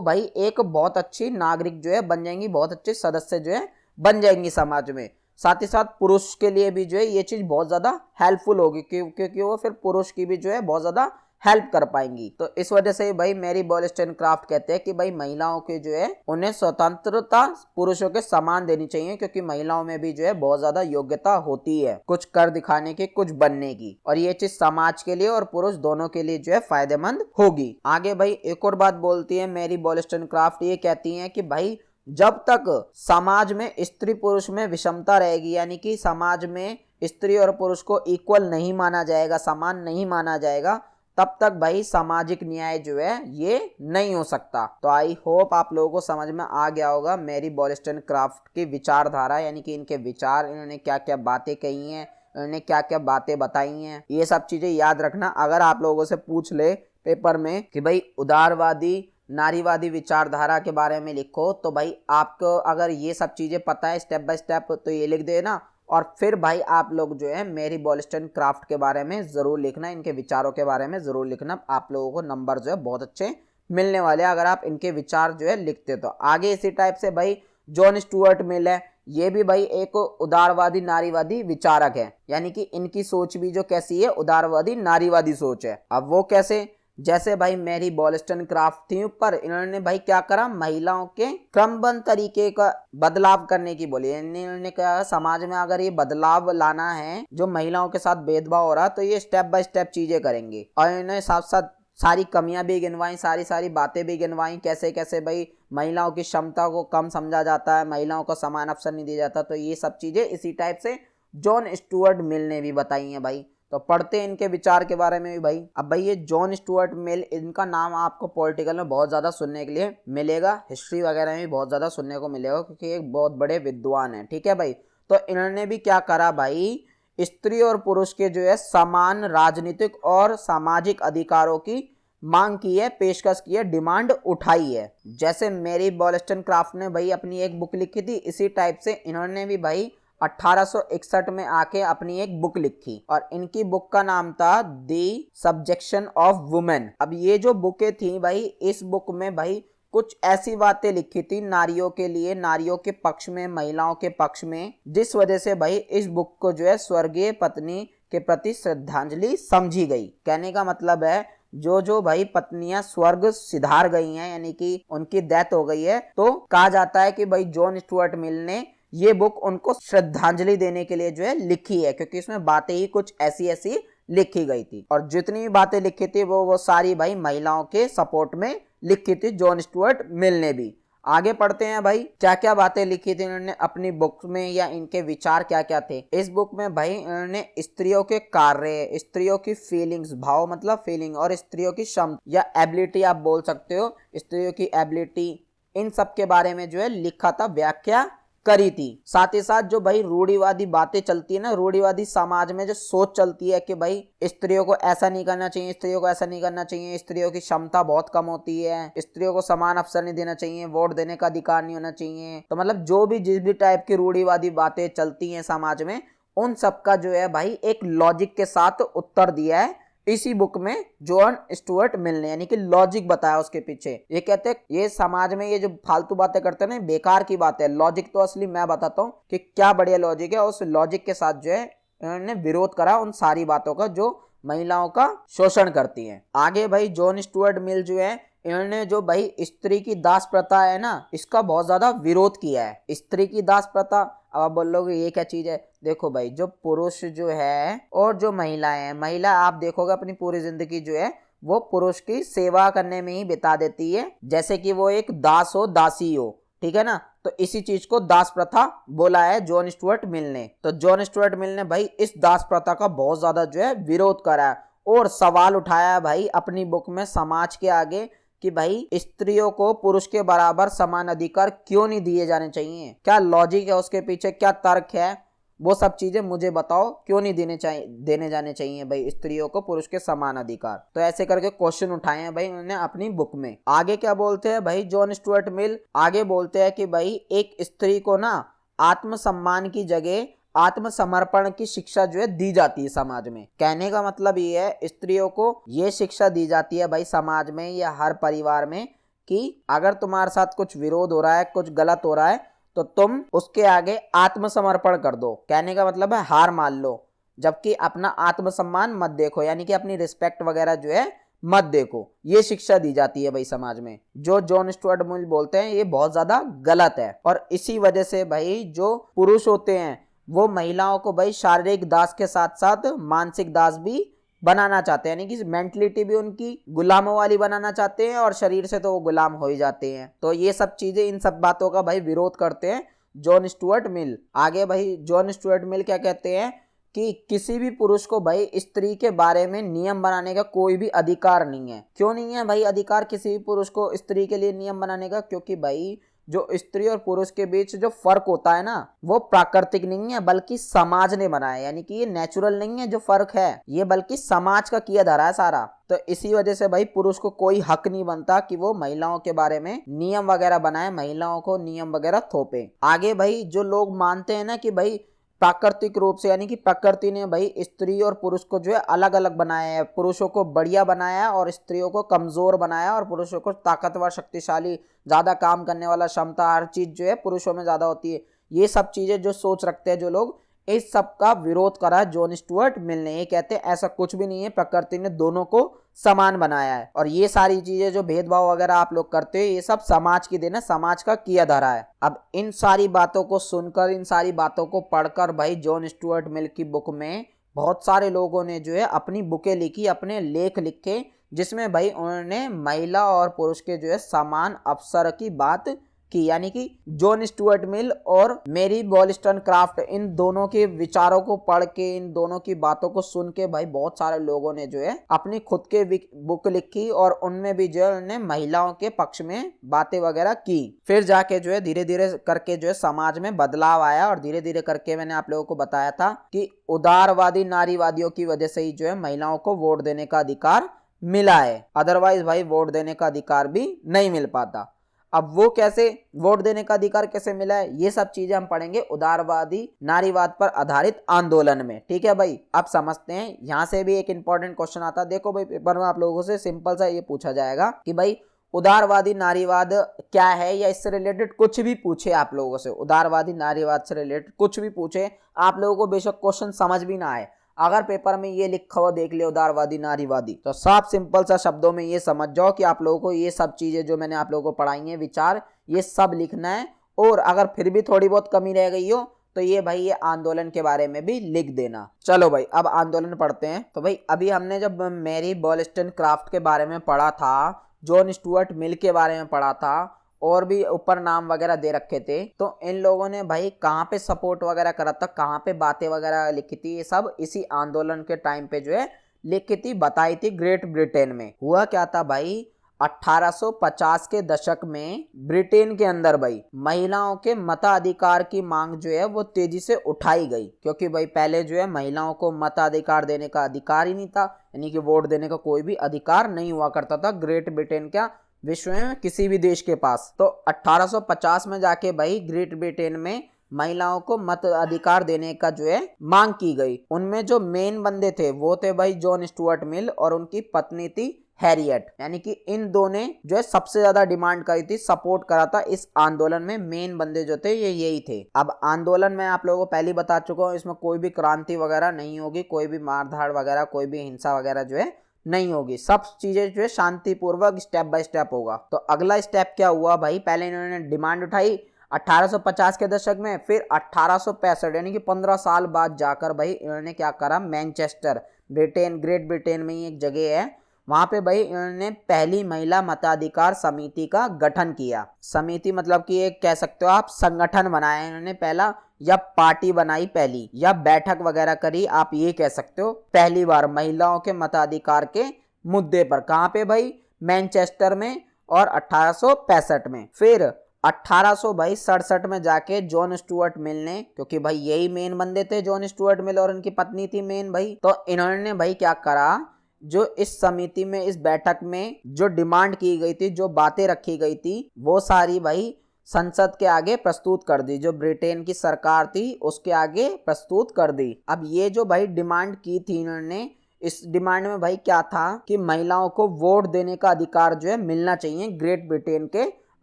भाई एक बहुत अच्छी नागरिक जो है बन जाएंगी, बहुत अच्छे सदस्य जो है बन जाएंगी समाज में। साथ ही साथ पुरुष के लिए भी जो है ये चीज बहुत ज्यादा हेल्पफुल होगी, क्योंकि वो फिर पुरुष की भी जो है बहुत ज्यादा हेल्प कर पाएंगी। तो इस वजह से भाई मेरी वॉलस्टनक्राफ्ट कहते हैं कि भाई महिलाओं के जो है उन्हें स्वतंत्रता पुरुषों के समान देनी चाहिए, क्योंकि महिलाओं में भी जो है बहुत ज्यादा योग्यता होती है कुछ कर दिखाने की, कुछ बनने की, और ये चीज समाज के लिए और पुरुष दोनों के लिए जो है फायदेमंद होगी। आगे भाई एक और बात बोलती है मेरी वॉलस्टनक्राफ्ट, ये कहती है कि भाई जब तक समाज में स्त्री पुरुष में विषमता रहेगी, यानी कि समाज में स्त्री और पुरुष को इक्वल नहीं माना जाएगा, समान नहीं माना जाएगा, तब तक भाई सामाजिक न्याय जो है ये नहीं हो सकता। तो आई होप आप लोगों को समझ में आ गया होगा मेरी वॉलस्टनक्राफ्ट की विचारधारा, यानी कि इनके विचार, इन्होंने क्या क्या बातें कही हैं, इन्होंने क्या क्या बातें बताई हैं, ये सब चीजें याद रखना। अगर आप लोगों से पूछ ले पेपर में कि भाई उदारवादी नारीवादी विचारधारा के बारे में लिखो, तो भाई आपको अगर ये सब चीजें पता है स्टेप बाय स्टेप तो ये लिख देना, और फिर भाई आप लोग जो है मेरी वॉलस्टनक्राफ्ट के बारे में जरूर लिखना, इनके विचारों के बारे में जरूर लिखना। आप लोगों को नंबर जो है बहुत अच्छे मिलने वाले हैं अगर आप इनके विचार जो है लिखते। तो आगे इसी टाइप से भाई जॉन स्टुअर्ट मिल है, ये भी भाई एक उदारवादी नारीवादी विचारक है, यानी कि इनकी सोच भी जो कैसी है उदारवादी नारीवादी सोच है। अब वो कैसे, जैसे भाई मेरी वॉलस्टनक्राफ्ट थी ऊपर, इन्होंने भाई क्या करा, महिलाओं के क्रमबद्ध तरीके का बदलाव करने की बोली। इन्होंने कहा समाज में अगर ये बदलाव लाना है, जो महिलाओं के साथ भेदभाव हो रहा, तो ये स्टेप बाय स्टेप चीजें करेंगे। और इन्होंने साथ साथ सारी कमियां भी गिनवाई, सारी बातें भी गिनवाई, कैसे कैसे भाई महिलाओं की क्षमता को कम समझा जाता है, महिलाओं को समान अवसर नहीं दिया जाता, तो ये सब चीजें इसी टाइप से जॉन स्टुअर्ट मिल ने भी बताई हैं भाई। तो पढ़ते हैं इनके विचार के बारे में भी भाई। अब भाई ये जॉन स्टुअर्ट मिल, इनका नाम आपको पॉलिटिकल में बहुत ज्यादा सुनने के लिए मिलेगा, हिस्ट्री वगैरह में भी बहुत ज्यादा सुनने को मिलेगा, क्योंकि एक बहुत बड़े विद्वान है, ठीक है भाई। तो इन्होंने भी क्या करा भाई, स्त्री और पुरुष के जो है समान राजनीतिक और सामाजिक अधिकारों की मांग की है, पेशकश की है, डिमांड उठाई है। जैसे मेरी वॉलस्टनक्राफ्ट ने भाई अपनी एक बुक लिखी थी, इसी टाइप से इन्होंने भी भाई 1861 में आके अपनी एक बुक लिखी, और इनकी बुक का नाम था दी सब्जेक्शन ऑफ वुमेन। अब ये जो बुकें थी भाई, इस बुक में भाई कुछ ऐसी बातें लिखी थी नारियों के लिए, नारियों के पक्ष में, महिलाओं के पक्ष में, जिस वजह से भाई इस बुक को जो है स्वर्गीय पत्नी के प्रति श्रद्धांजलि समझी गई। कहने का मतलब है जो भाई पत्नियां स्वर्ग सिधार गई हैं, यानी कि उनकी डेथ हो गई है, तो कहा जाता है कि भाई जॉन स्टुअर्ट मिल ने ये बुक उनको श्रद्धांजलि देने के लिए जो है लिखी है, क्योंकि इसमें बातें ही कुछ ऐसी ऐसी लिखी गई थी, और जितनी भी बातें लिखी थी वो सारी भाई महिलाओं के सपोर्ट में लिखी थी जॉन स्टुअर्ट मिल ने भी। आगे पढ़ते हैं भाई क्या क्या बातें लिखी थी इन्होंने अपनी बुक में, या इनके विचार क्या क्या थे। इस बुक में भाई इन्होंने स्त्रियों के कार्य, स्त्रियों की फीलिंग्स, भाव मतलब फीलिंग, और स्त्रियों की क्षमता या एबिलिटी आप बोल सकते हो, स्त्रियों की एबिलिटी, इन सब के बारे में जो है लिखा था, व्याख्या करी थी। साथ ही साथ जो भाई रूढ़िवादी बातें चलती है ना, रूढ़िवादी समाज में जो सोच चलती है कि भाई स्त्रियों को ऐसा नहीं करना चाहिए, स्त्रियों को ऐसा नहीं करना चाहिए, स्त्रियों की क्षमता बहुत कम होती है, स्त्रियों को समान अवसर नहीं देना चाहिए, वोट देने का अधिकार नहीं होना चाहिए, तो मतलब जो भी जिस भी टाइप की रूढ़िवादी बातें चलती हैं समाज में, उन सब का जो है भाई एक लॉजिक के साथ उत्तर दिया है इसी बुक में जॉन स्टुअर्ट मिल ने, यानी कि लॉजिक बताया उसके पीछे। ये कहते हैं ये समाज में ये जो फालतू बातें करते हैं ना, बेकार की बात है। लॉजिक तो असली मैं बताता हूँ कि क्या बढ़िया लॉजिक है। उस लॉजिक के साथ जो है इन्होंने विरोध करा उन सारी बातों का जो महिलाओं का शोषण करती हैं। आगे भाई जॉन स्टुअर्ट मिल जो है इन्होंने जो भाई स्त्री की दास प्रथा है ना, इसका बहुत ज्यादा विरोध किया है। स्त्री की दास प्रथा, अब आप बोलोगे ये क्या चीज है। देखो भाई जो पुरुष जो है और जो महिलाएं हैं, महिला आप देखोगे अपनी पूरी जिंदगी जो है वो पुरुष की सेवा करने में ही बिता देती है, जैसे कि वो एक दास हो, दासी हो, ठीक है ना। तो इसी चीज को दास प्रथा बोला है जॉन स्टुअर्ट मिल ने। तो जॉन स्टुअर्ट मिल ने भाई इस दास प्रथा का बहुत ज्यादा जो है विरोध करा है और सवाल उठाया है भाई अपनी बुक में समाज के आगे कि भाई स्त्रियों को पुरुष के बराबर समान अधिकार क्यों नहीं दिए जाने चाहिए, क्या लॉजिक है उसके पीछे, क्या तर्क है, वो सब चीजें मुझे बताओ, क्यों नहीं देने जाने चाहिए भाई स्त्रियों को पुरुष के समान अधिकार। तो ऐसे करके क्वेश्चन उठाए हैं भाई उन्होंने अपनी बुक में। आगे क्या बोलते हैं भाई जॉन स्टुअर्ट मिल, आगे बोलते हैं कि भाई एक स्त्री को ना आत्मसम्मान की जगह आत्मसमर्पण की शिक्षा जो है दी जाती है समाज में। कहने का मतलब ये है स्त्रियों को ये शिक्षा दी जाती है भाई समाज में या हर परिवार में कि अगर तुम्हारे साथ कुछ विरोध हो रहा है, कुछ गलत हो रहा है, तो तुम उसके आगे आत्मसमर्पण कर दो। कहने का मतलब है हार मान लो, जबकि अपना आत्मसम्मान मत देखो, यानी कि अपनी रिस्पेक्ट वगैरह जो है मत देखो। ये शिक्षा दी जाती है भाई समाज में। जो जॉन स्टुअर्ट मिल बोलते हैं ये बहुत ज्यादा गलत है। और इसी वजह से भाई जो पुरुष होते हैं वो महिलाओं को भाई शारीरिक दास के साथ साथ मानसिक दास भी बनाना चाहते हैं, यानी कि मेंटलिटी भी उनकी गुलामों वाली बनाना चाहते हैं और शरीर से तो वो गुलाम हो ही जाते हैं। तो ये सब चीजें, इन सब बातों का भाई विरोध करते हैं जॉन स्टुअर्ट मिल। आगे भाई जॉन स्टुअर्ट मिल क्या कहते हैं कि किसी भी पुरुष को भाई स्त्री के बारे में नियम बनाने का कोई भी अधिकार नहीं है। क्यों नहीं है भाई अधिकार किसी भी पुरुष को स्त्री के लिए नियम बनाने का? क्योंकि भाई जो स्त्री और पुरुष के बीच जो फर्क होता है ना, वो प्राकृतिक नहीं है बल्कि समाज ने बनाया, यानी कि ये नेचुरल नहीं है जो फर्क है, ये बल्कि समाज का किया धरा है सारा। तो इसी वजह से भाई पुरुष को कोई हक नहीं बनता कि वो महिलाओं के बारे में नियम वगैरह बनाए, महिलाओं को नियम वगैरह थोपे। आगे भाई जो लोग मानते हैं ना कि भाई प्राकृतिक रूप से, यानी कि प्रकृति ने भाई स्त्री और पुरुष को जो है अलग अलग बनाया है, पुरुषों को बढ़िया बनाया है और स्त्रियों को कमजोर बनाया और पुरुषों को ताकतवर, शक्तिशाली, ज्यादा काम करने वाला क्षमता, हर चीज जो है पुरुषों में ज्यादा होती है। ये सब चीजें जो सोच रखते हैं जो लोग, इस सब का विरोध करा जॉन स्टुअर्ट मिल ने। ये कहते हैं ऐसा कुछ भी नहीं है, प्रकृति ने दोनों को समान बनाया है और ये सारी चीजें जो भेदभाव वगैरह आप लोग करते हो ये सब समाज की देन है, समाज का किया धरा है। अब इन सारी बातों को सुनकर, इन सारी बातों को पढ़कर भाई जॉन स्टुअर्ट मिल की बुक में बहुत सारे लोगों ने जो है अपनी बुकें लिखी, अपने लेख लिखे, जिसमें भाई उन्होंने महिला और पुरुष के जो है समान अवसर की बात की। यानी कि जॉन स्टुअर्ट मिल और मेरी वॉलस्टनक्राफ्ट, इन दोनों के विचारों को पढ़ के, इन दोनों की बातों को सुन के भाई बहुत सारे लोगों ने जो है अपनी खुद के बुक लिखी और उनमें भी जो है उन्होंने महिलाओं के पक्ष में बातें वगैरह की। फिर जाके जो है धीरे धीरे करके जो है समाज में बदलाव आया और धीरे धीरे करके मैंने आप लोगों को बताया था कि उदारवादी नारीवादियों की वजह से ही जो है महिलाओं को वोट देने का अधिकार मिला है, अदरवाइज भाई वोट देने का अधिकार भी नहीं मिल पाता। अब वो कैसे, वोट देने का अधिकार कैसे मिला है, ये सब चीजें हम पढ़ेंगे उदारवादी नारीवाद पर आधारित आंदोलन में। ठीक है भाई, अब समझते हैं। यहां से भी एक इंपॉर्टेंट क्वेश्चन आता है। देखो भाई पेपर में आप लोगों से सिंपल सा ये पूछा जाएगा कि भाई उदारवादी नारीवाद क्या है, या इससे रिलेटेड कुछ भी पूछे आप लोगों से, उदारवादी नारीवाद से रिलेटेड कुछ भी पूछे, आप लोगों को बेशक क्वेश्चन समझ भी ना आए, अगर पेपर में ये लिखा हुआ देख ले उदारवादी नारीवादी, तो साफ सिंपल सा शब्दों में ये समझ जाओ कि आप लोगों को ये सब चीजें जो मैंने आप लोगों को पढ़ाई हैं, विचार, ये सब लिखना है। और अगर फिर भी थोड़ी बहुत कमी रह गई हो तो ये भाई ये आंदोलन के बारे में भी लिख देना। चलो भाई अब आंदोलन पढ़ते हैं। तो भाई अभी हमने जब मेरी वॉलस्टनक्राफ्ट के बारे में पढ़ा था, जॉन स्टुअर्ट मिल के बारे में पढ़ा था, और भी ऊपर नाम वगैरह दे रखे थे, तो इन लोगों ने भाई कहाँ पे सपोर्ट वगैरह करा था, कहाँ पे बातें वगैरह लिखी थी, ये सब इसी आंदोलन के टाइम पे जो है लिखी थी, बताई थी। ग्रेट ब्रिटेन में हुआ क्या था भाई, 1850 के दशक में ब्रिटेन के अंदर भाई महिलाओं के मताधिकार की मांग जो है वो तेजी से उठाई गई, क्योंकि भाई पहले जो है महिलाओं को मताधिकार देने का अधिकार ही नहीं था, यानी कि वोट देने का कोई भी अधिकार नहीं हुआ करता था ग्रेट ब्रिटेन क्या विश्व में किसी भी देश के पास। तो 1850 में जाके भाई ग्रेट ब्रिटेन में महिलाओं को मत अधिकार देने का जो है मांग की गई। उनमें जो मेन बंदे थे वो थे भाई जॉन स्टुअर्ट मिल और उनकी पत्नी थी हैरियट, यानी कि इन दो ने जो है सबसे ज्यादा डिमांड करी थी, सपोर्ट करा था इस आंदोलन में। मेन बंदे जो थे ये यही थे। अब आंदोलन में आप लोगों को पहले बता चुका हूँ, इसमें कोई भी क्रांति वगैरह नहीं होगी, कोई भी मारधाड़ वगैरह, कोई भी हिंसा वगैरह जो है नहीं होगी, सब चीजें जो है शांतिपूर्वक स्टेप बाय स्टेप होगा। तो अगला स्टेप क्या हुआ भाई, पहले इन्होंने डिमांड उठाई 1850 के दशक में, फिर 1865 यानी कि 15 साल बाद जाकर भाई इन्होंने क्या करा, मैनचेस्टर ब्रिटेन, ग्रेट ब्रिटेन में ही एक जगह है, वहां पे भाई इन्होंने पहली महिला मताधिकार समिति का गठन किया। समिति मतलब कि एक कह सकते हो आप संगठन बनाया इन्होंने पहला, या पार्टी बनाई पहली, या बैठक वगैरह करी, आप ये कह सकते हो पहली बार महिलाओं के मताधिकार के मुद्दे पर। कहां पे भाई, मैनचेस्टर में, और 1865 में। फिर 1867 में जाके जॉन स्टुअर्ट मिल ने, क्योंकि भाई यही मेन बंदे थे, जॉन स्टुअर्ट मिल और उनकी पत्नी थी मेन भाई, तो इन्होंने भाई क्या करा, जो इस समिति में, इस बैठक में जो डिमांड की गई थी, जो बातें रखी गई थी, वो सारी भाई संसद के आगे प्रस्तुत कर दी, जो ब्रिटेन की सरकार थी उसके आगे प्रस्तुत कर दी। अब ये जो भाई डिमांड की थी इन्होंने, इस डिमांड में भाई क्या था कि महिलाओं को वोट देने का अधिकार जो है मिलना चाहिए ग्रेट ब्रिटेन के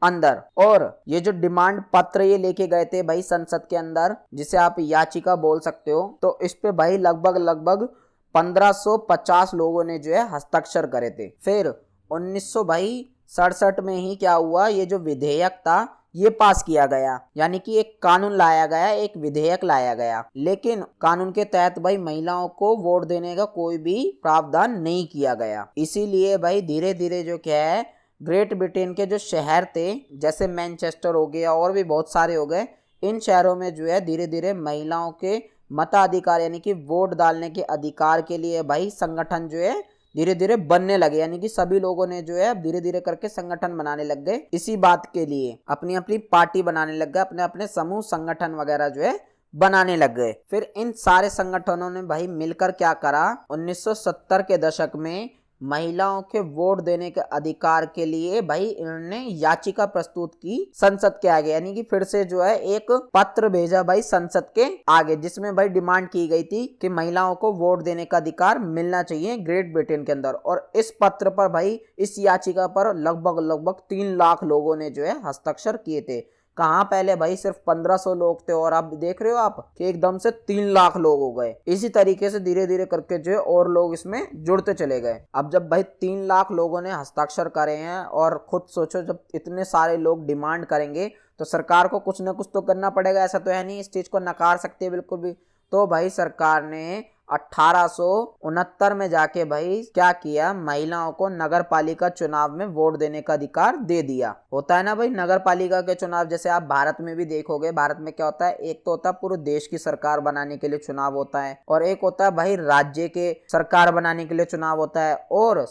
अंदर। और ये जो डिमांड पत्र ये लेके गए थे भाई संसद के अंदर, जिसे आप याचिका बोल सकते हो, तो इस पे भाई लगभग 1550 लोगों ने जो है हस्ताक्षर करे थे। फिर 1967 में ही क्या हुआ, ये जो विधेयक था ये पास किया गया, यानी कि एक कानून लाया गया, एक विधेयक लाया गया। लेकिन कानून के तहत भाई महिलाओं को वोट देने का कोई भी प्रावधान नहीं किया गया। इसीलिए भाई धीरे धीरे जो क्या है, ग्रेट ब्रिटेन के जो शहर थे, जैसे मैनचेस्टर हो गया और भी बहुत सारे हो गए, इन शहरों में जो है धीरे धीरे महिलाओं के मताधिकार यानी कि वोट डालने के अधिकार के लिए भाई संगठन जो है धीरे धीरे बनने लगे, यानी कि सभी लोगों ने जो है धीरे धीरे करके संगठन बनाने लग गए, इसी बात के लिए अपनी अपनी पार्टी बनाने लग गए, अपने अपने समूह संगठन वगैरह जो है बनाने लग गए। फिर इन सारे संगठनों ने भाई मिलकर क्या करा, 1970 के दशक में महिलाओं के वोट देने के अधिकार के लिए भाई इन्होंने याचिका प्रस्तुत की संसद के आगे, यानी कि फिर से जो है एक पत्र भेजा भाई संसद के आगे, जिसमें भाई डिमांड की गई थी कि महिलाओं को वोट देने का अधिकार मिलना चाहिए ग्रेट ब्रिटेन के अंदर। और इस पत्र पर भाई, इस याचिका पर लगभग 3 लाख लोगों ने जो है हस्ताक्षर किए थे। कहाँ पहले भाई सिर्फ 1500 लोग थे, और अब देख रहे हो आप कि एकदम से 3 लाख लोग हो गए। इसी तरीके से धीरे धीरे करके जो है और लोग इसमें जुड़ते चले गए। अब जब भाई 3 लाख लोगों ने हस्ताक्षर करे हैं, और खुद सोचो जब इतने सारे लोग डिमांड करेंगे तो सरकार को कुछ ना कुछ तो करना पड़ेगा, ऐसा तो है नहीं इस चीज को नकार सकते है बिल्कुल भी। तो भाई सरकार ने 1869 में जाके भाई क्या किया, महिलाओं को नगर पालिका चुनाव में वोट देने का अधिकार दे दिया। होता है ना भाई नगर पालिका के चुनाव, जैसे आप भारत में भी देखोगे, भारत में क्या होता है, एक तो होता है पूरे देश की सरकार बनाने के लिए चुनाव होता है, और एक होता है भाई राज्य के सरकार बनाने के लिए चुनाव होता है। और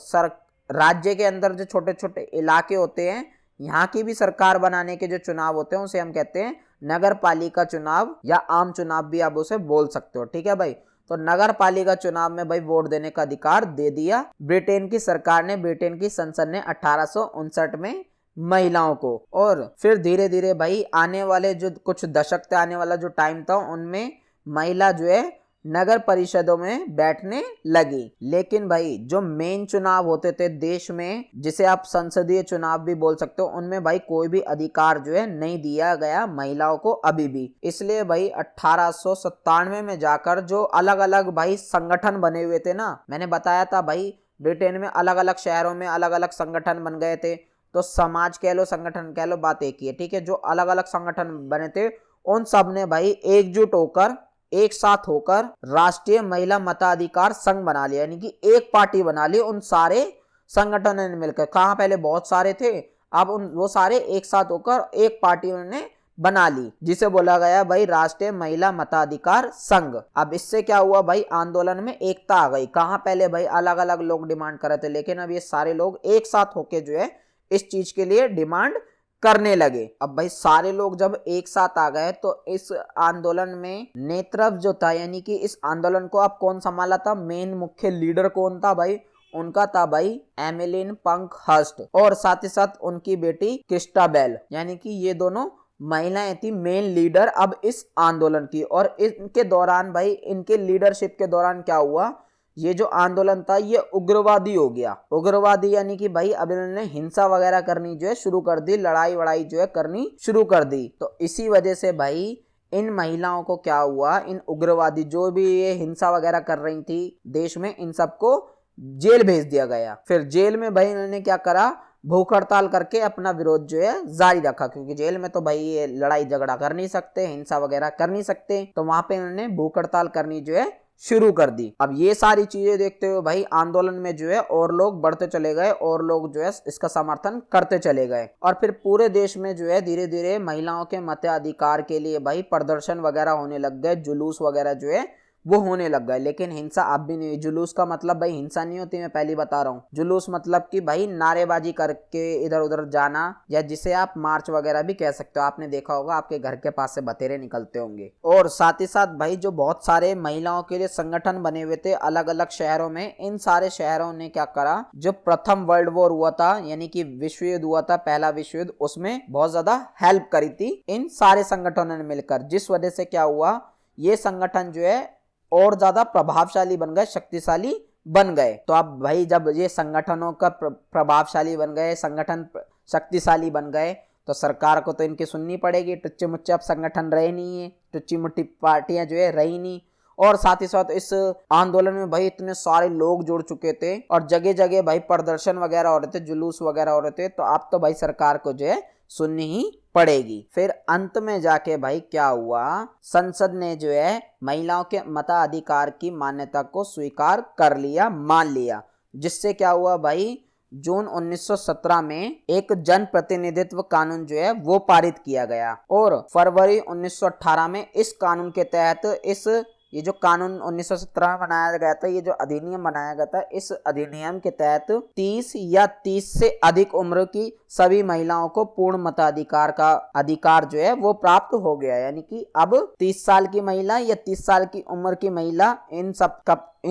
राज्य के अंदर जो छोटे छोटे इलाके होते हैं, यहाँ की भी सरकार बनाने के जो चुनाव होते हैं उसे हम कहते हैं नगर पालिका चुनाव, या आम चुनाव भी आप उसे बोल सकते हो। ठीक है भाई, तो नगर पालिका चुनाव में भाई वोट देने का अधिकार दे दिया ब्रिटेन की सरकार ने, ब्रिटेन की संसद ने 1859 में महिलाओं को। और फिर धीरे धीरे भाई आने वाले जो कुछ दशक थे, आने वाला जो टाइम था, उनमें महिला जो है नगर परिषदों में बैठने लगी। लेकिन भाई जो मेन चुनाव होते थे देश में, जिसे आप संसदीय चुनाव भी बोल सकते हो, उनमें भाई कोई भी अधिकार जो है नहीं दिया गया महिलाओं को अभी भी। इसलिए भाई 1897 में जाकर जो अलग अलग भाई संगठन बने हुए थे ना, मैंने बताया था भाई ब्रिटेन में अलग अलग शहरों में अलग अलग संगठन बन गए थे। तो समाज कह लो, संगठन कह लो, बात एक ही है। ठीक है, जो अलग अलग संगठन बने थे उन सब ने भाई एकजुट होकर, एक साथ होकर राष्ट्रीय महिला मताधिकार संघ बना लिया, यानी कि एक पार्टी बना ली उन सारे संगठनों ने मिलकर। कहाँ पहले बहुत सारे थे, अब वो सारे एक साथ होकर एक पार्टी उन्होंने बना ली, जिसे बोला गया भाई राष्ट्रीय महिला मताधिकार संघ। अब इससे क्या हुआ भाई, आंदोलन में एकता आ गई। कहाँ पहले भाई अलग अलग लोग डिमांड कर रहे थे, लेकिन अब ये सारे लोग एक साथ होके जो है इस चीज के लिए डिमांड करने लगे। अब भाई सारे लोग जब एक साथ आ गए तो इस आंदोलन में नेतृत्व जो था, यानी कि इस आंदोलन को अब कौन संभाला था, मेन मुख्य लीडर कौन था भाई, उनका था भाई एमिलीन पंकहर्स्ट, और साथ ही साथ उनकी बेटी क्रिस्टाबेल, यानी कि ये दोनों महिलाएं थी मेन लीडर अब इस आंदोलन की। और इनके दौरान भाई, इनके लीडरशिप के दौरान क्या हुआ, ये जो आंदोलन था ये उग्रवादी हो गया। उग्रवादी यानी कि भाई अब इन्होंने हिंसा वगैरह करनी जो है शुरू कर दी, लड़ाई वड़ाई जो है करनी शुरू कर दी। तो इसी वजह से भाई इन महिलाओं को क्या हुआ, इन उग्रवादी जो भी ये हिंसा वगैरह कर रही थी देश में, इन सबको जेल भेज दिया गया। फिर जेल में भाई इन्होंने क्या करा, भूख हड़ताल करके अपना विरोध जो है जारी रखा, क्योंकि जेल में तो भाई ये लड़ाई झगड़ा कर नहीं सकते, हिंसा वगैरह कर नहीं सकते, तो वहां पे इन्होंने भूख हड़ताल करनी जो है शुरू कर दी। अब ये सारी चीजें देखते हुए भाई आंदोलन में जो है और लोग बढ़ते चले गए, और लोग जो है इसका समर्थन करते चले गए। और फिर पूरे देश में जो है धीरे धीरे महिलाओं के मताधिकार के लिए भाई प्रदर्शन वगैरह होने लग गए, जुलूस वगैरह जो है वो होने लग गए। लेकिन हिंसा अब भी नहीं हुई। जुलूस का मतलब भाई हिंसा नहीं होती, मैं पहले बता रहा हूँ। जुलूस मतलब कि भाई नारेबाजी करके इधर उधर जाना, या जिसे आप मार्च वगैरह भी कह सकते हो। आपने देखा होगा आपके घर के पास से बतेरे निकलते होंगे। और साथ ही साथ भाई जो बहुत सारे महिलाओं के लिए संगठन बने हुए थे अलग अलग शहरों में, इन सारे शहरों ने क्या करा, जो प्रथम वर्ल्ड वॉर हुआ था यानी कि विश्व युद्ध हुआ था, पहला विश्व युद्ध, उसमें बहुत ज्यादा हेल्प करी थी इन सारे संगठनों ने मिलकर। जिस वजह से क्या हुआ, ये संगठन जो है और ज्यादा प्रभावशाली बन गए, शक्तिशाली बन गए। तो अब भाई जब ये संगठनों का प्रभावशाली बन गए, संगठन शक्तिशाली बन गए, तो सरकार को तो इनकी सुननी पड़ेगी। टुच्चे मुच्चे अब संगठन रहे नहीं है, टुच्ची मुट्टी पार्टियां जो है रही नहीं। और साथ ही साथ इस आंदोलन में भाई इतने सारे लोग जुड़ चुके थे, और जगह जगह भाई प्रदर्शन वगैरह हो रहे थे, जुलूस वगैरह हो रहे थे। तो अब तो भाई सरकार को जो है सुननी ही पड़ेगी। फिर अंत में जाके भाई क्या हुआ, संसद ने जो है महिलाओं के मताधिकार की मान्यता को स्वीकार कर लिया, मान लिया। जिससे क्या हुआ भाई, जून 1917 में एक जन प्रतिनिधित्व कानून जो है वो पारित किया गया। और फरवरी 1918 में इस कानून के तहत ये जो कानून 1917 में बनाया गया था, ये जो अधिनियम बनाया गया था, इस अधिनियम के तहत 30 या 30 से अधिक उम्र की सभी महिलाओं को पूर्ण मताधिकार का अधिकार जो है वो प्राप्त हो गया। यानी कि अब 30 साल की महिला या 30 साल की उम्र की महिला, इन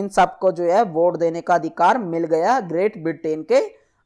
सब को जो है वोट देने का अधिकार मिल गया ग्रेट ब्रिटेन के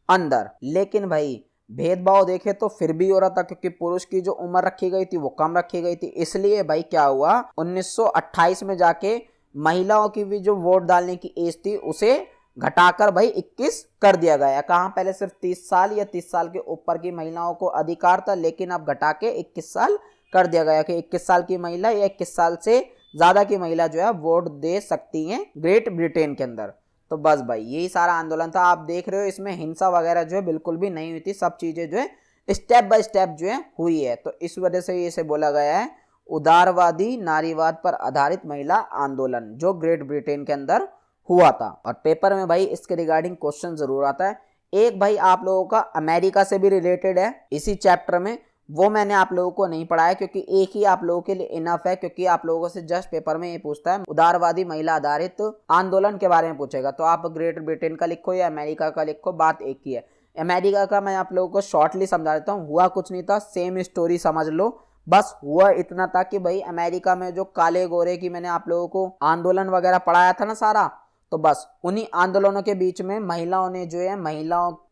अंदर। लेकिन भाई भेदभाव देखे तो फिर भी हो रहा था, क्योंकि पुरुष की जो उम्र रखी गई थी वो कम रखी गई थी। इसलिए भाई क्या हुआ, 1928 में जाके महिलाओं की भी जो वोट डालने की एज थी उसे घटाकर भाई 21 कर दिया गया। कहाँ पहले सिर्फ 30 साल या 30 साल के ऊपर की महिलाओं को अधिकार था, लेकिन अब घटा के 21 साल कर दिया गया कि 21 साल की महिला या 21 साल से ज्यादा की महिला जो है वोट दे सकती है ग्रेट ब्रिटेन के अंदर। तो बस भाई यही सारा आंदोलन था। आप देख रहे हो इसमें हिंसा वगैरह जो है बिल्कुल भी नहीं हुई थी, सब चीजें जो है स्टेप बाय स्टेप जो है हुई है। तो इस वजह से इसे बोला गया है उदारवादी नारीवाद पर आधारित महिला आंदोलन, जो ग्रेट ब्रिटेन के अंदर हुआ था। और पेपर में भाई इसके रिगार्डिंग क्वेश्चन जरूर आता है। एक भाई आप लोगों का अमेरिका से भी रिलेटेड है इसी चैप्टर में, वो मैंने आप लोगों को नहीं पढ़ाया क्योंकि एक ही आप लोगों के लिए इनफ है, क्योंकि आप लोगों से जस्ट पेपर में ये पूछता है उदारवादी महिला आधारित आंदोलन के बारे में पूछेगा। तो आप ग्रेट ब्रिटेन का लिखो या अमेरिका का लिखो, बात एक ही है। अमेरिका का मैं आप लोगों को शॉर्टली समझा देता हूँ। हुआ कुछ नहीं था, सेम स्टोरी समझ लो। बस हुआ इतना था कि भाई अमेरिका में जो काले गोरे की मैंने आप लोगों को आंदोलन वगैरह पढ़ाया था ना सारा, तो बस उन्हीं आंदोलनों के बीच में महिलाओं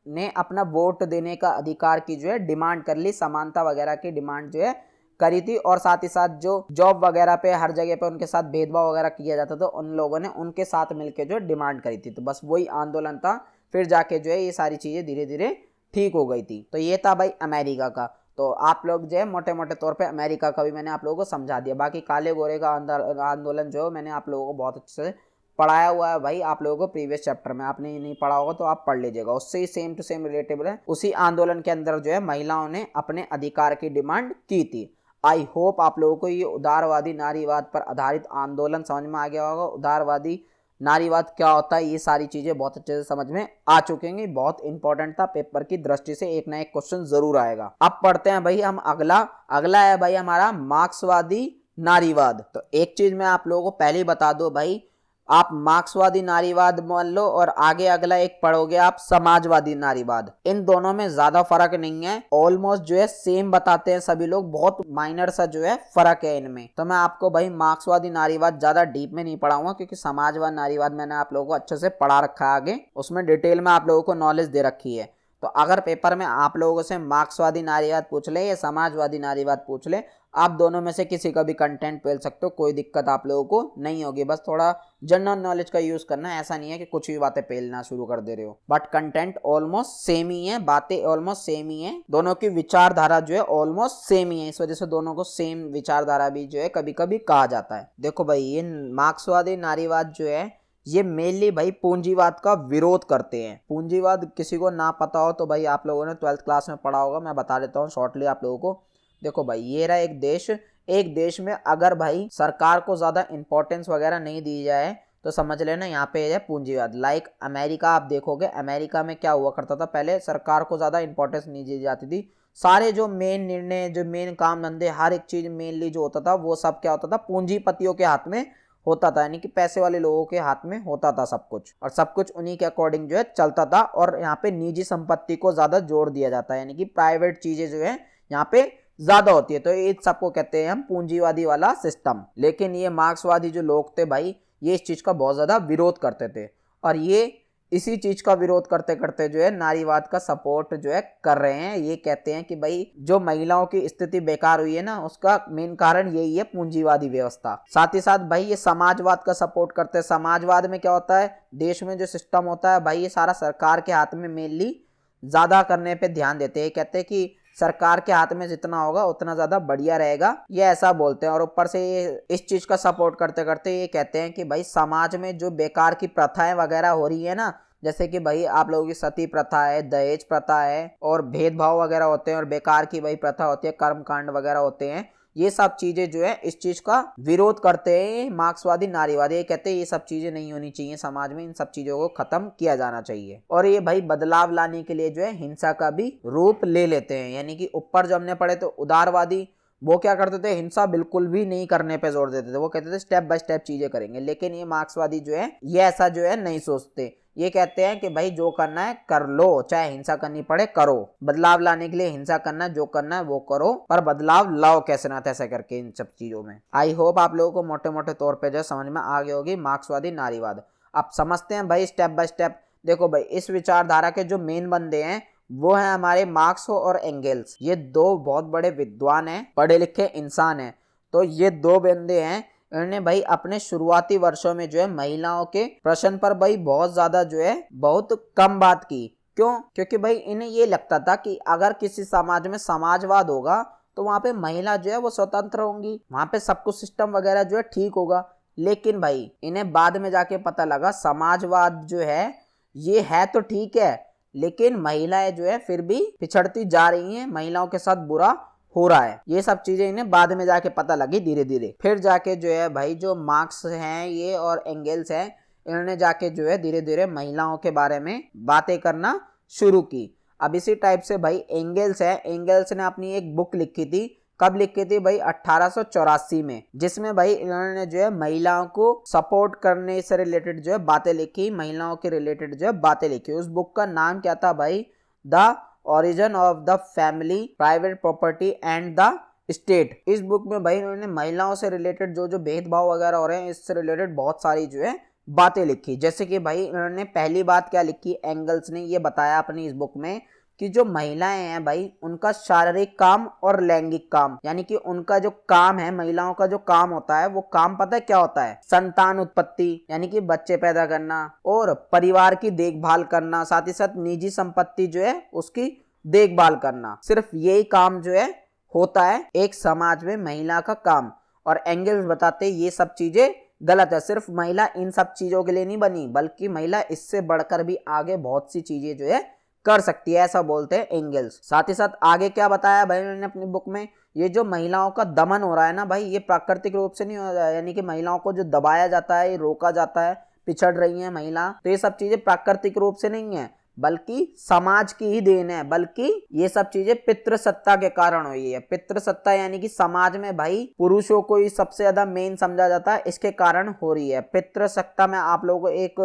ने अपना वोट देने का अधिकार की जो है डिमांड कर ली, समानता वगैरह की डिमांड जो है करी थी। और साथ ही साथ जो जॉब वगैरह पे हर जगह पे उनके साथ भेदभाव वगैरह किया जाता था, उन लोगों ने उनके साथ मिलकर जो डिमांड करी थी। तो बस वही आंदोलन था। फिर जाके जो है ये सारी चीजें धीरे धीरे ठीक हो गई थी। तो ये था भाई अमेरिका का। तो आप लोग जो है मोटे मोटे तौर पे अमेरिका का भी मैंने आप लोगों को समझा दिया। बाकी काले गोरे का आंदोलन जो मैंने आप लोगों को बहुत अच्छे से पढ़ाया हुआ है भाई आप लोगों को प्रीवियस चैप्टर में। आपने नहीं पढ़ा होगा तो आप पढ़ लीजिएगा, उससे ही सेम टू सेम रिलेटेबल है। उसी आंदोलन के अंदर जो है महिलाओं ने अपने अधिकार की डिमांड की थी। आई होप आप लोगों को ये उदारवादी नारीवाद पर आधारित आंदोलन समझ में आ गया होगा। उदारवादी नारीवाद क्या होता है, ये सारी चीजें बहुत अच्छे से समझ में आ चुके हैं। बहुत इंपॉर्टेंट था, पेपर की दृष्टि से एक ना एक क्वेश्चन जरूर आएगा। अब पढ़ते हैं भाई हम अगला है भाई हमारा मार्क्सवादी नारीवाद। तो एक चीज मैं आप लोगों को पहले ही बता दो भाई, आप मार्क्सवादी नारीवाद मान लो और आगे अगला एक पढ़ोगे आप समाजवादी नारीवाद। इन दोनों में ज्यादा फर्क नहीं है, ऑलमोस्ट जो है सेम बताते हैं सभी लोग, बहुत माइनर सा जो है फर्क है इनमें। तो मैं आपको भाई मार्क्सवादी नारीवाद ज्यादा डीप में नहीं पढ़ाऊंगा, क्योंकि समाजवादी नारीवाद मैंने आप लोगों को अच्छे से पढ़ा रखा है आगे, उसमें डिटेल में आप लोगों को नॉलेज दे रखी है। तो अगर पेपर में आप लोगों से मार्क्सवादी नारीवाद पूछ ले या समाजवादी नारीवाद पूछ ले, आप दोनों में से किसी का भी कंटेंट पेल सकते हो, कोई दिक्कत आप लोगों को नहीं होगी। बस थोड़ा जनरल नॉलेज का यूज करना है, ऐसा नहीं है कि कुछ भी बातें पेलना शुरू कर दे रहे हो। बट कंटेंट ऑलमोस्ट सेम ही है, बातें ऑलमोस्ट सेम ही है, दोनों की विचारधारा जो है ऑलमोस्ट सेम ही है, इस वजह से दोनों को सेम विचारधारा भी जो है कभी कभी कहा जाता है। देखो भाई, ये मार्क्सवादी नारीवाद जो है ये मेनली भाई पूंजीवाद का विरोध करते हैं। पूंजीवाद किसी को ना पता हो तो भाई आप लोगों ने 12th क्लास में पढ़ा होगा, मैं बता देता हूँ शॉर्टली आप लोगों को। देखो भाई, ये रहा एक देश में अगर भाई सरकार को ज्यादा इंपॉर्टेंस वगैरह नहीं दी जाए तो समझ लेना यहाँ पे है पूंजीवाद। लाइक अमेरिका, आप देखोगे अमेरिका में क्या हुआ करता था, पहले सरकार को ज्यादा इंपॉर्टेंस नहीं दी जाती थी, सारे जो मेन निर्णय, जो मेन काम धंधे, हर एक चीज मेनली जो होता था वो सब क्या होता था, पूंजीपतियों के हाथ में होता था, यानी कि पैसे वाले लोगों के हाथ में होता था सब कुछ, और सब कुछ उन्हीं के अकॉर्डिंग जो है चलता था। और यहाँ पे निजी संपत्ति को ज्यादा जोर दिया जाता है, यानी कि प्राइवेट चीजें जो है यहाँ पे ज्यादा होती है, तो ये सबको कहते हैं हम पूंजीवादी वाला सिस्टम। लेकिन ये मार्क्सवादी जो लोग थे भाई, ये इस चीज का बहुत ज्यादा विरोध करते थे, और ये इसी चीज का विरोध करते करते जो है नारीवाद का सपोर्ट जो है कर रहे हैं। ये कहते हैं कि भाई जो महिलाओं की स्थिति बेकार हुई है ना, उसका मेन कारण यही है पूंजीवादी व्यवस्था। साथ ही साथ भाई ये समाजवाद का सपोर्ट करते हैं। समाजवाद में क्या होता है, देश में जो सिस्टम होता है भाई, ये सारा सरकार के हाथ में मेनली ज्यादा करने पे ध्यान देते हैं। कहते हैं कि सरकार के हाथ में जितना होगा उतना ज्यादा बढ़िया रहेगा, ये ऐसा बोलते हैं। और ऊपर से ये इस चीज का सपोर्ट करते करते ये कहते हैं कि भाई समाज में जो बेकार की प्रथाएं वगैरह हो रही है ना, जैसे कि भाई आप लोगों की सती प्रथा है, दहेज प्रथा है, और भेदभाव वगैरह होते हैं, और बेकार की भाई प्रथा होती है, कर्मकांड वगैरह होते हैं, ये सब चीजें जो है इस चीज का विरोध करते हैं मार्क्सवादी नारीवादी। ये कहते हैं ये सब चीजें नहीं होनी चाहिए समाज में, इन सब चीजों को खत्म किया जाना चाहिए। और ये भाई बदलाव लाने के लिए जो है हिंसा का भी रूप ले लेते हैं, यानी कि ऊपर जो हमने पढ़े तो उदारवादी वो क्या करते थे, हिंसा बिल्कुल भी नहीं करने पे जोर देते थे, वो कहते थे स्टेप बाय स्टेप चीजें करेंगे। लेकिन ये मार्क्सवादी जो है ये ऐसा जो है नहीं सोचते, ये कहते हैं कि भाई जो करना है कर लो, चाहे हिंसा करनी पड़े करो, बदलाव लाने के लिए हिंसा करना है, जो करना है वो करो, पर बदलाव लाओ कैसे ना तैसे करके इन सब चीजों में। आई होप आप लोगों को मोटे मोटे तौर पे जो समझ में आ गई होगी मार्क्सवादी नारीवाद। अब समझते हैं भाई स्टेप बाय स्टेप। देखो भाई, इस विचारधारा के जो मेन बंदे हैं वो है हमारे मार्क्स और एंगेल्स। ये दो बहुत बड़े विद्वान हैं, पढ़े लिखे इंसान हैं। तो ये दो बंदे हैं, इन्होंने भाई अपने शुरुआती वर्षों में जो है महिलाओं के प्रश्न पर भाई बहुत ज्यादा जो है बहुत कम बात की। क्यों? क्योंकि भाई इन्हें ये लगता था कि अगर किसी समाज में समाजवाद होगा तो वहां पे महिला जो है वो स्वतंत्र होंगी, वहां पे सब कुछ सिस्टम वगैरह जो है ठीक होगा। लेकिन भाई इन्हें बाद में जाके पता लगा समाजवाद जो है ये है तो ठीक है, लेकिन महिलाएं जो है फिर भी पिछड़ती जा रही हैं, महिलाओं के साथ बुरा हो रहा है। ये सब चीजें इन्हें बाद में जाके पता लगी धीरे धीरे। फिर जाके जो है भाई जो मार्क्स हैं ये और एंगेल्स हैं, इन्होंने जाके जो है धीरे धीरे महिलाओं के बारे में बातें करना शुरू की। अब इसी टाइप से भाई एंगेल्स है, एंगेल्स ने अपनी एक बुक लिखी थी। कब लिखी थी भाई? 1884 में, जिसमें भाई इन्होंने जो है महिलाओं को सपोर्ट करने से रिलेटेड जो है बातें लिखी, महिलाओं के रिलेटेड जो है बातें लिखी। उस बुक का नाम क्या था भाई? The origin of the family, private property and the state. इस बुक में भाई इन्होंने महिलाओं से रिलेटेड जो जो भेदभाव वगैरह हो रहे हैं इससे रिलेटेड बहुत सारी जो है बातें लिखी। जैसे कि भाई इन्होंने पहली बात क्या लिखी, एंगल्स ने ये बताया अपनी इस बुक में कि जो महिलाएं हैं भाई उनका शारीरिक काम और लैंगिक काम, यानी कि उनका जो काम है, महिलाओं का जो काम होता है वो काम पता है क्या होता है? संतान उत्पत्ति, यानी कि बच्चे पैदा करना, और परिवार की देखभाल करना, साथ ही साथ निजी संपत्ति जो है उसकी देखभाल करना। सिर्फ यही काम जो है होता है एक समाज में महिला का काम। और एंगल्स बताते ये सब चीजें गलत है, सिर्फ महिला इन सब चीजों के लिए नहीं बनी, बल्कि महिला इससे बढ़कर भी आगे बहुत सी चीजें जो है कर सकती है, ऐसा बोलते हैं एंगल्स। साथ ही साथ आगे क्या बताया भाई उन्होंने अपनी बुक में, ये जो महिलाओं का दमन हो रहा है ना भाई, ये प्राकृतिक रूप से नहीं हो रहा है, यानी कि महिलाओं को जो दबाया जाता है, रोका जाता है, पिछड़ रही है महिला, तो ये सब चीजें प्राकृतिक रूप से नहीं है बल्कि समाज की ही देन है, बल्कि ये सब चीजें पितृसत्ता के कारण हुई है। पितृसत्ता यानी कि समाज में भाई पुरुषों को ही सबसे ज्यादा मेन समझा जाता है, इसके कारण हो रही है पितृसत्ता। मैं आप लोगों को एक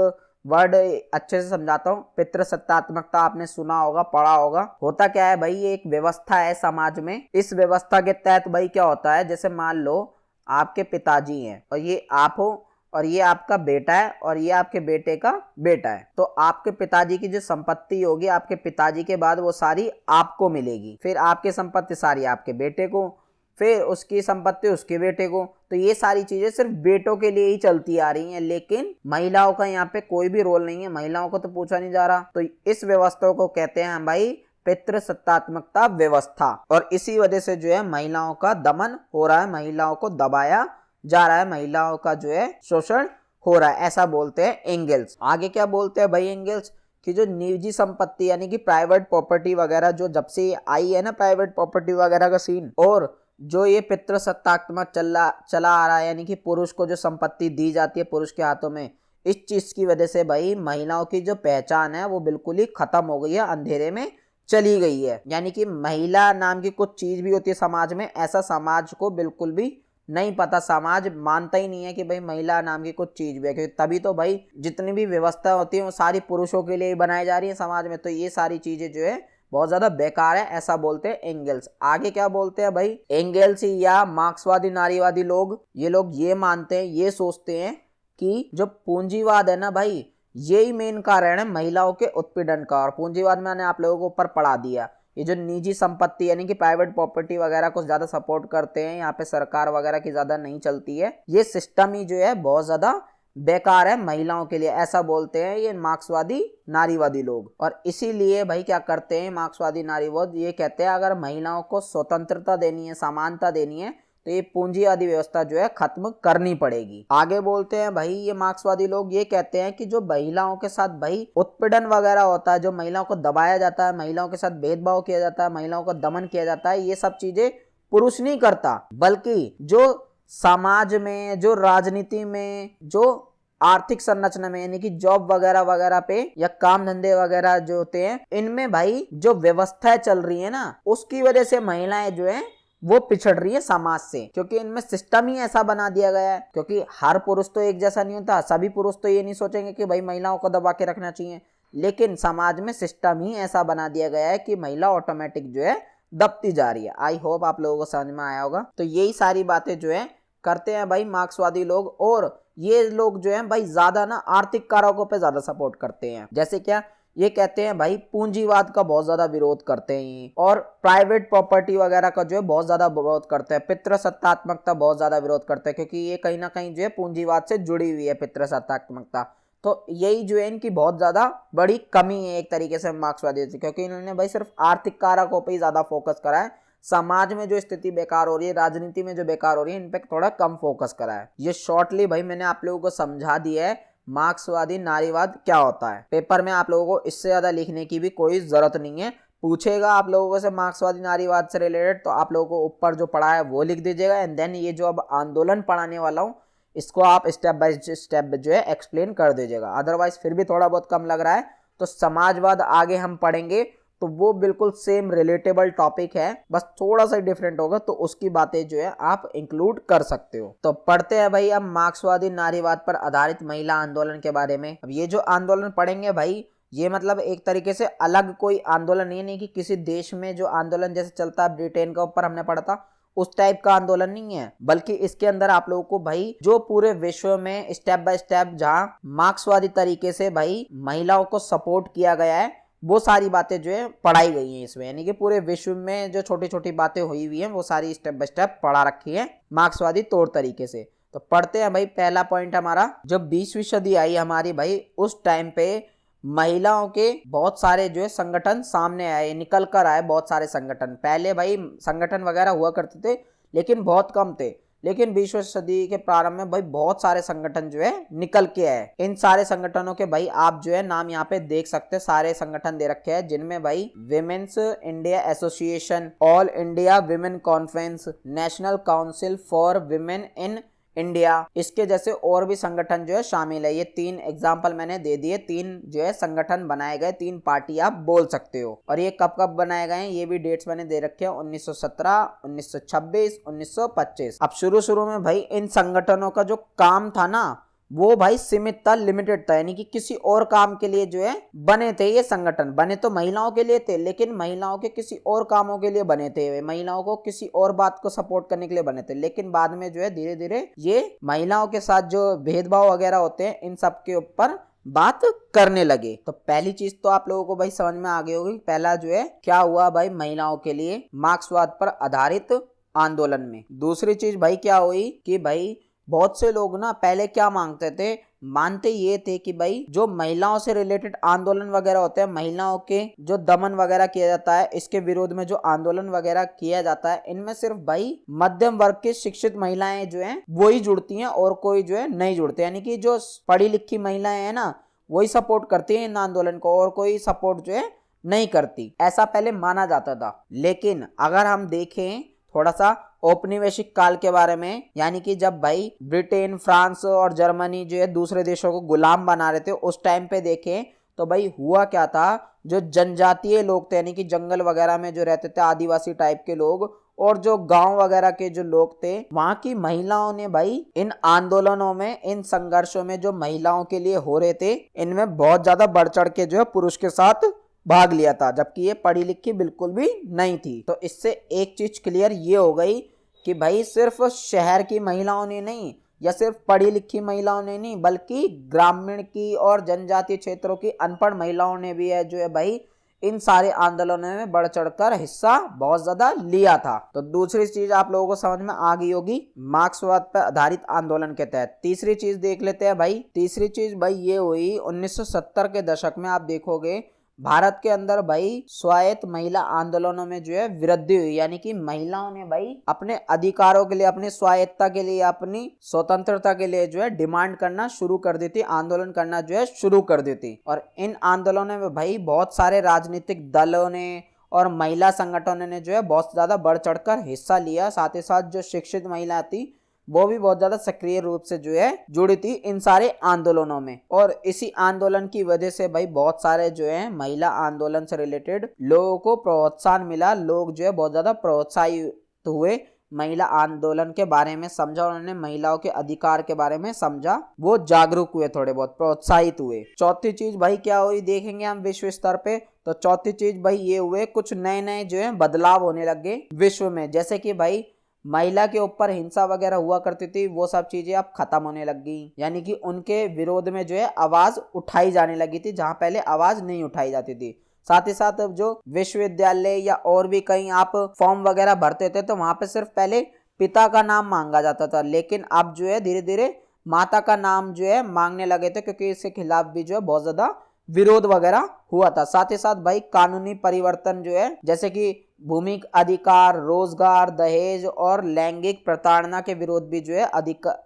वर्ड अच्छे से समझाता हूँ, पितृसत्तात्मकता आपने सुना होगा, पढ़ा होगा। होता क्या है भाई, ये एक व्यवस्था है समाज में। इस व्यवस्था के तहत भाई क्या होता है, जैसे मान लो आपके पिताजी हैं और ये आप हो और ये आपका बेटा है और ये आपके बेटे का बेटा है। तो आपके पिताजी की जो संपत्ति होगी आपके पिताजी के बाद वो सारी आपको मिलेगी, फिर आपकी संपत्ति सारी आपके बेटे को, फिर उसकी संपत्ति उसके बेटे को। तो ये सारी चीजें सिर्फ बेटों के लिए ही चलती आ रही हैं, लेकिन महिलाओं का यहाँ पे कोई भी रोल नहीं है, महिलाओं को तो पूछा नहीं जा रहा। तो इस व्यवस्था को कहते हैं भाई पितृसत्तात्मकता व्यवस्था, और इसी वजह से जो है महिलाओं का दमन हो रहा है, महिलाओं को दबाया जा रहा है, महिलाओं का जो है शोषण हो रहा है, ऐसा बोलते हैं एंगेल्स। आगे क्या बोलते हैं भाई एंगेल्स कि जो निजी संपत्ति यानी कि प्राइवेट प्रॉपर्टी वगैरह जो जब से आई है ना, प्राइवेट प्रॉपर्टी वगैरह का सीन, और जो ये पितृसत्तात्मक चला आ रहा है, यानी कि पुरुष को जो संपत्ति दी जाती है पुरुष के हाथों में, इस चीज की वजह से भाई महिलाओं की जो पहचान है वो बिल्कुल ही खत्म हो गई है, अंधेरे में चली गई है। यानी कि महिला नाम की कुछ चीज भी होती है समाज में, ऐसा समाज को बिल्कुल भी नहीं पता, समाज मानता ही नहीं है कि भाई महिला नाम की कुछ चीज भी है, क्योंकि तभी तो भाई जितनी भी व्यवस्था होती है वो सारी पुरुषों के लिए बनाई जा रही है समाज में। तो ये सारी चीजें जो है बहुत ज्यादा बेकार है, ऐसा बोलते हैं एंगेल्स। आगे क्या बोलते हैं भाई एंगेल्स या मार्क्सवादी नारीवादी लोग, ये लोग ये मानते हैं, ये सोचते हैं कि जो पूंजीवाद है ना भाई, यही मेन कारण है महिलाओं के उत्पीड़न का। और पूंजीवाद मैंने आप लोगों को ऊपर पढ़ा दिया, ये जो निजी संपत्ति यानी कि प्राइवेट प्रॉपर्टी वगैरह को ज्यादा सपोर्ट करते हैं, यहाँ पे सरकार वगैरह की ज्यादा नहीं चलती है, ये सिस्टम ही जो है बहुत ज्यादा बेकार है महिलाओं के लिए, ऐसा बोलते हैं ये मार्क्सवादी नारीवादी लोग। और इसीलिए भाई क्या करते हैं मार्क्सवादी नारीवाद, ये कहते हैं अगर महिलाओं को स्वतंत्रता देनी है, समानता देनी है, तो ये पूंजीवादी व्यवस्था जो है खत्म करनी पड़ेगी। आगे बोलते हैं भाई ये मार्क्सवादी लोग ये कहते हैं कि जो महिलाओं के साथ भाई उत्पीड़न वगैरह होता है, जो महिलाओं को दबाया जाता है, महिलाओं के साथ भेदभाव किया जाता है, महिलाओं को दमन किया जाता है, ये सब चीजें पुरुष नहीं करता, बल्कि जो समाज में, जो राजनीति में, जो आर्थिक संरचना में यानी कि जॉब वगैरह वगैरह पे या काम धंधे वगैरह जो होते हैं, इनमें भाई जो व्यवस्थाएं चल रही है ना, उसकी वजह से महिलाएं जो है वो पिछड़ रही है समाज से, क्योंकि इनमें सिस्टम ही ऐसा बना दिया गया है। क्योंकि हर पुरुष तो एक जैसा नहीं होता, सभी पुरुष तो ये नहीं सोचेंगे कि भाई महिलाओं को दबा के रखना चाहिए, लेकिन समाज में सिस्टम ही ऐसा बना दिया गया है कि महिला ऑटोमेटिक जो है दबती जा रही है। आई होप आप लोगों को समझ में आया होगा। तो यही सारी बातें जो है करते हैं भाई मार्क्सवादी लोग, और ये लोग जो है भाई ज्यादा ना आर्थिक कारकों पे ज्यादा सपोर्ट करते हैं। जैसे क्या ये कहते हैं भाई पूंजीवाद का बहुत ज्यादा विरोध करते हैं, और प्राइवेट प्रॉपर्टी वगैरह का जो है बहुत ज्यादा विरोध करते हैं, पितृसत्तात्मकता बहुत ज्यादा विरोध करते हैं, क्योंकि ये कहीं ना कहीं जो है पूंजीवाद से जुड़ी हुई है पितृसत्तात्मकता। तो यही जो है इनकी बहुत ज्यादा बड़ी कमी है एक तरीके से मार्क्सवादी, क्योंकि इन्होंने भाई सिर्फ आर्थिक कारकों पर ही ज्यादा फोकस करा है, समाज में जो स्थिति बेकार हो रही है, राजनीति में जो बेकार हो रही है, इन पे थोड़ा कम फोकस करा है। ये शॉर्टली भाई मैंने आप लोगों को समझा दिया है मार्क्सवादी नारीवाद क्या होता है। पेपर में आप लोगों को इससे ज्यादा लिखने की भी कोई जरूरत नहीं है। पूछेगा आप लोगों से मार्क्सवादी नारीवाद से रिलेटेड, तो आप लोगों को ऊपर जो पढ़ा है वो लिख दीजिएगा, एंड देन ये जो अब आंदोलन पढ़ाने वाला हूँ इसको आप स्टेप बाय स्टेप जो है एक्सप्लेन कर दीजिएगा। अदरवाइज फिर भी थोड़ा बहुत कम लग रहा है तो समाजवाद आगे हम पढ़ेंगे, तो वो बिल्कुल सेम रिलेटेबल टॉपिक है, बस थोड़ा सा डिफरेंट होगा, तो उसकी बातें जो है आप इंक्लूड कर सकते हो। तो पढ़ते हैं भाई अब मार्क्सवादी नारीवाद पर आधारित महिला आंदोलन के बारे में। अब ये जो आंदोलन पढ़ेंगे भाई, ये मतलब एक तरीके से अलग कोई आंदोलन नहीं कि किसी देश में जो आंदोलन जैसे चलता है ब्रिटेन का ऊपर हमने पढ़ा था उस टाइप का आंदोलन नहीं है, बल्कि इसके अंदर आप लोगों को भाई जो पूरे विश्व में स्टेप बाय स्टेप जहां मार्क्सवादी तरीके से भाई महिलाओं को सपोर्ट किया गया है वो सारी बातें जो है पढ़ाई गई हैं इसमें, यानी कि पूरे विश्व में जो छोटी छोटी बातें हुई हुई हैं वो सारी स्टेप बाय स्टेप पढ़ा रखी है मार्क्सवादी तौर तरीके से। तो पढ़ते हैं भाई। पहला पॉइंट हमारा, जब 20वीं सदी आई हमारी भाई, उस टाइम पे महिलाओं के बहुत सारे जो है संगठन सामने आए, निकल कर आए बहुत सारे संगठन। पहले भाई संगठन वगैरह हुआ करते थे लेकिन बहुत कम थे, लेकिन 20वीं सदी के प्रारंभ में भाई बहुत सारे संगठन जो है निकल के आए। इन सारे संगठनों के भाई आप जो है नाम यहाँ पे देख सकते हैं, सारे संगठन दे रखे हैं, जिनमें भाई women's India association, all India women conference, national council for women in India, इसके जैसे और भी संगठन जो है शामिल है। ये 3 एग्जाम्पल मैंने दे दिए, 3 जो है संगठन बनाए गए, 3 पार्टी आप बोल सकते हो। और ये कब कब बनाए गए हैं ये भी डेट्स मैंने दे रखे हैं, 1917, 1926, 1925। अब शुरू में भाई इन संगठनों का जो काम था ना वो भाई सीमित था, लिमिटेड था, यानी कि किसी और काम के लिए जो है बने थे। ये संगठन बने तो महिलाओं के लिए थे, लेकिन महिलाओं के किसी और कामों के लिए बने थे, महिलाओं को किसी और बात को सपोर्ट करने के लिए बने थे। लेकिन बाद में जो है धीरे धीरे ये महिलाओं के साथ जो भेदभाव वगैरह होते हैं इन सब के ऊपर बात करने लगे। तो पहली चीज तो आप लोगों को भाई समझ में आ गई होगी। पहला जो है क्या हुआ भाई महिलाओं के लिए मार्क्सवाद पर आधारित आंदोलन में। दूसरी चीज भाई क्या हुई कि भाई बहुत से लोग ना पहले क्या मांगते थे, मानते ये थे कि भाई जो महिलाओं से रिलेटेड आंदोलन वगैरह होते हैं, महिलाओं के जो दमन वगैरह किया जाता है, इसके विरोध में जो आंदोलन वगैरह किया जाता है, इनमें सिर्फ भाई मध्यम वर्ग की शिक्षित महिलाएं जो हैं वो ही जुड़ती हैं और कोई जो है नहीं जुड़ते। यानी कि जो पढ़ी लिखी महिलाएं हैं ना वही सपोर्ट करती हैं इन आंदोलन को और कोई सपोर्ट जो है नहीं करती, ऐसा पहले माना जाता था। लेकिन अगर हम देखें थोड़ा सा औपनिवेशिक काल के बारे में, यानी कि जब भाई ब्रिटेन, फ्रांस और जर्मनी जो है दूसरे देशों को गुलाम बना रहे थे, उस टाइम पे देखें तो भाई हुआ क्या था, जो जनजातीय लोग थे यानी कि जंगल वगैरह में जो रहते थे आदिवासी टाइप के लोग और जो गांव वगैरह के जो लोग थे, वहां की महिलाओं ने भाई इन आंदोलनों में, इन संघर्षों में जो महिलाओं के लिए हो रहे थे, इनमें बहुत ज्यादा बढ़ चढ़ के जो है पुरुष के साथ भाग लिया था, जबकि ये पढ़ी लिखी बिल्कुल भी नहीं थी। तो इससे एक चीज क्लियर ये हो गई कि भाई सिर्फ शहर की महिलाओं ने नहीं या सिर्फ पढ़ी लिखी महिलाओं ने नहीं, बल्कि ग्रामीण की और जनजातीय क्षेत्रों की अनपढ़ महिलाओं ने भी है जो है भाई इन सारे आंदोलनों में बढ़ चढ़कर हिस्सा बहुत ज्यादा लिया था। तो दूसरी चीज आप लोगों को समझ में आ गई होगी मार्क्सवाद पर आधारित आंदोलन के तहत। तीसरी चीज देख लेते हैं भाई। तीसरी चीज भाई ये हुई 1970 के दशक में, आप देखोगे भारत के अंदर भाई स्वायत्त महिला आंदोलनों में जो है वृद्धि हुई, यानी कि महिलाओं ने भाई अपने अधिकारों के लिए, अपनी स्वायत्तता के लिए, अपनी स्वतंत्रता के लिए जो है डिमांड करना शुरू कर दी थी, आंदोलन करना जो है शुरू कर दी थी। और इन आंदोलनों में भाई बहुत सारे राजनीतिक दलों ने और महिला संगठनों ने जो है बहुत ज्यादा बढ़ चढ़कर हिस्सा लिया। साथ ही साथ जो शिक्षित महिला थी वो भी बहुत ज्यादा सक्रिय रूप से जो है जुड़ी थी इन सारे आंदोलनों में। और इसी आंदोलन की वजह से भाई बहुत सारे जो है महिला आंदोलन से रिलेटेड लोगों को प्रोत्साहन मिला, लोग जो है बहुत ज्यादा प्रोत्साहित हुए, महिला आंदोलन के बारे में समझा, उन्होंने महिलाओं के अधिकार के बारे में समझा, वो जागरूक हुए, थोड़े बहुत प्रोत्साहित हुए। चौथी चीज भाई क्या हुई देखेंगे हम विश्व स्तर पे, तो चौथी चीज भाई ये हुए कुछ नए नए जो है बदलाव होने लगे विश्व में। जैसे कि भाई महिला के ऊपर हिंसा वगैरह हुआ करती थी, वो सब चीजें अब खत्म होने लग गई, यानी कि उनके विरोध में जो है आवाज उठाई जाने लगी थी जहां पहले आवाज नहीं उठाई जाती थी। साथ ही साथ अब जो विश्वविद्यालय या और भी कहीं आप फॉर्म वगैरह भरते थे तो वहां पे सिर्फ पहले पिता का नाम मांगा जाता था, लेकिन अब जो है धीरे धीरे माता का नाम जो है मांगने लगे थे, क्योंकि इसके खिलाफ भी जो है बहुत ज्यादा विरोध वगैरह हुआ था। साथ ही साथ भाई कानूनी परिवर्तन जो है, जैसे कि भूमि अधिकार, रोजगार, दहेज और लैंगिक प्रताड़ना के विरोध भी जो है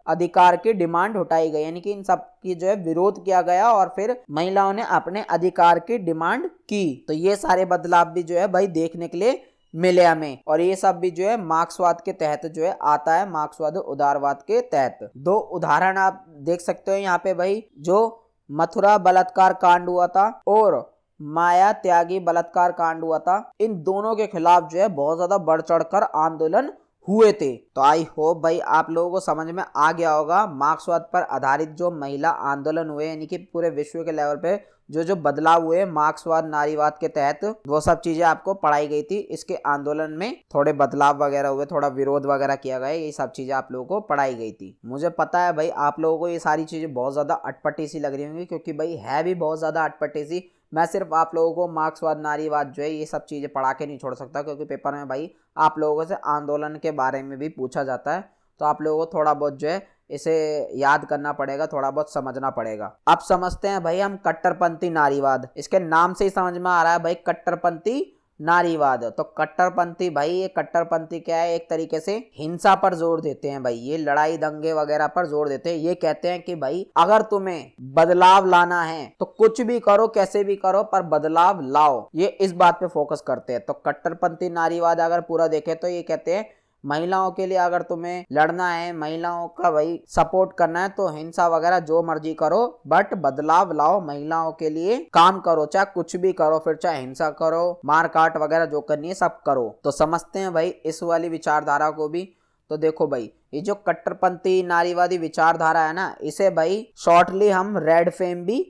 अधिकार की डिमांड उठाई गई, यानी कि इन सब की जो है विरोध किया गया और फिर महिलाओं ने अपने अधिकार की डिमांड की। तो ये सारे बदलाव भी जो है भाई देखने के लिए मिले हमें, और ये सब भी जो है मार्क्सवाद के तहत जो है आता है, मार्क्सवाद उदारवाद के तहत। दो उदाहरण आप देख सकते हो यहाँ पे भाई, जो मथुरा बलात्कार कांड हुआ था और माया त्यागी बलात्कार कांड हुआ था, इन दोनों के खिलाफ जो है बहुत ज्यादा बढ़ चढ़कर आंदोलन हुए थे। तो आई होप भाई आप लोगों को समझ में आ गया होगा मार्क्सवाद पर आधारित जो महिला आंदोलन हुए, यानी कि पूरे विश्व के लेवल पे जो जो बदलाव हुए मार्क्सवाद नारीवाद के तहत, वो सब चीजें आपको पढ़ाई गई थी। इसके आंदोलन में थोड़े बदलाव वगैरह हुए, थोड़ा विरोध वगैरह किया गया, ये सब चीजें आप लोगों को पढ़ाई गई थी। मुझे पता है भाई आप लोगों को ये सारी चीजें बहुत ज्यादा अटपटी सी लग रही होंगी, क्योंकि भाई है भी बहुत ज्यादा अटपटी सी। मैं सिर्फ आप लोगों को मार्क्सवाद नारीवाद जो है ये सब चीजें पढ़ा के नहीं छोड़ सकता, क्योंकि पेपर में भाई आप लोगों से आंदोलन के बारे में भी पूछा जाता है, तो आप लोगों को थोड़ा बहुत जो है इसे याद करना पड़ेगा, थोड़ा बहुत समझना पड़ेगा। अब समझते हैं भाई हम कट्टरपंथी नारीवाद। इसके नाम से ही समझ में आ रहा है भाई कट्टरपंथी नारीवाद। तो कट्टरपंथी भाई, ये कट्टरपंथी क्या है, एक तरीके से हिंसा पर जोर देते हैं भाई, ये लड़ाई दंगे वगैरह पर जोर देते हैं। ये कहते हैं कि भाई अगर तुम्हें बदलाव लाना है तो कुछ भी करो, कैसे भी करो, पर बदलाव लाओ, ये इस बात पे फोकस करते हैं। तो कट्टरपंथी नारीवाद अगर पूरा देखे तो ये कहते हैं महिलाओं के लिए अगर तुम्हें लड़ना है, महिलाओं का भाई सपोर्ट करना है, तो हिंसा वगैरह जो मर्जी करो, बट बदलाव लाओ, महिलाओं के लिए काम करो, चाहे कुछ भी करो, फिर चाहे हिंसा करो, मार काट वगैरह जो करनी है सब करो। तो समझते हैं भाई इस वाली विचारधारा को भी। तो देखो भाई, ये जो कट्टरपंथी नारीवादी विचारधारा है ना, इसे भाई शॉर्टली हम रेड फेम भी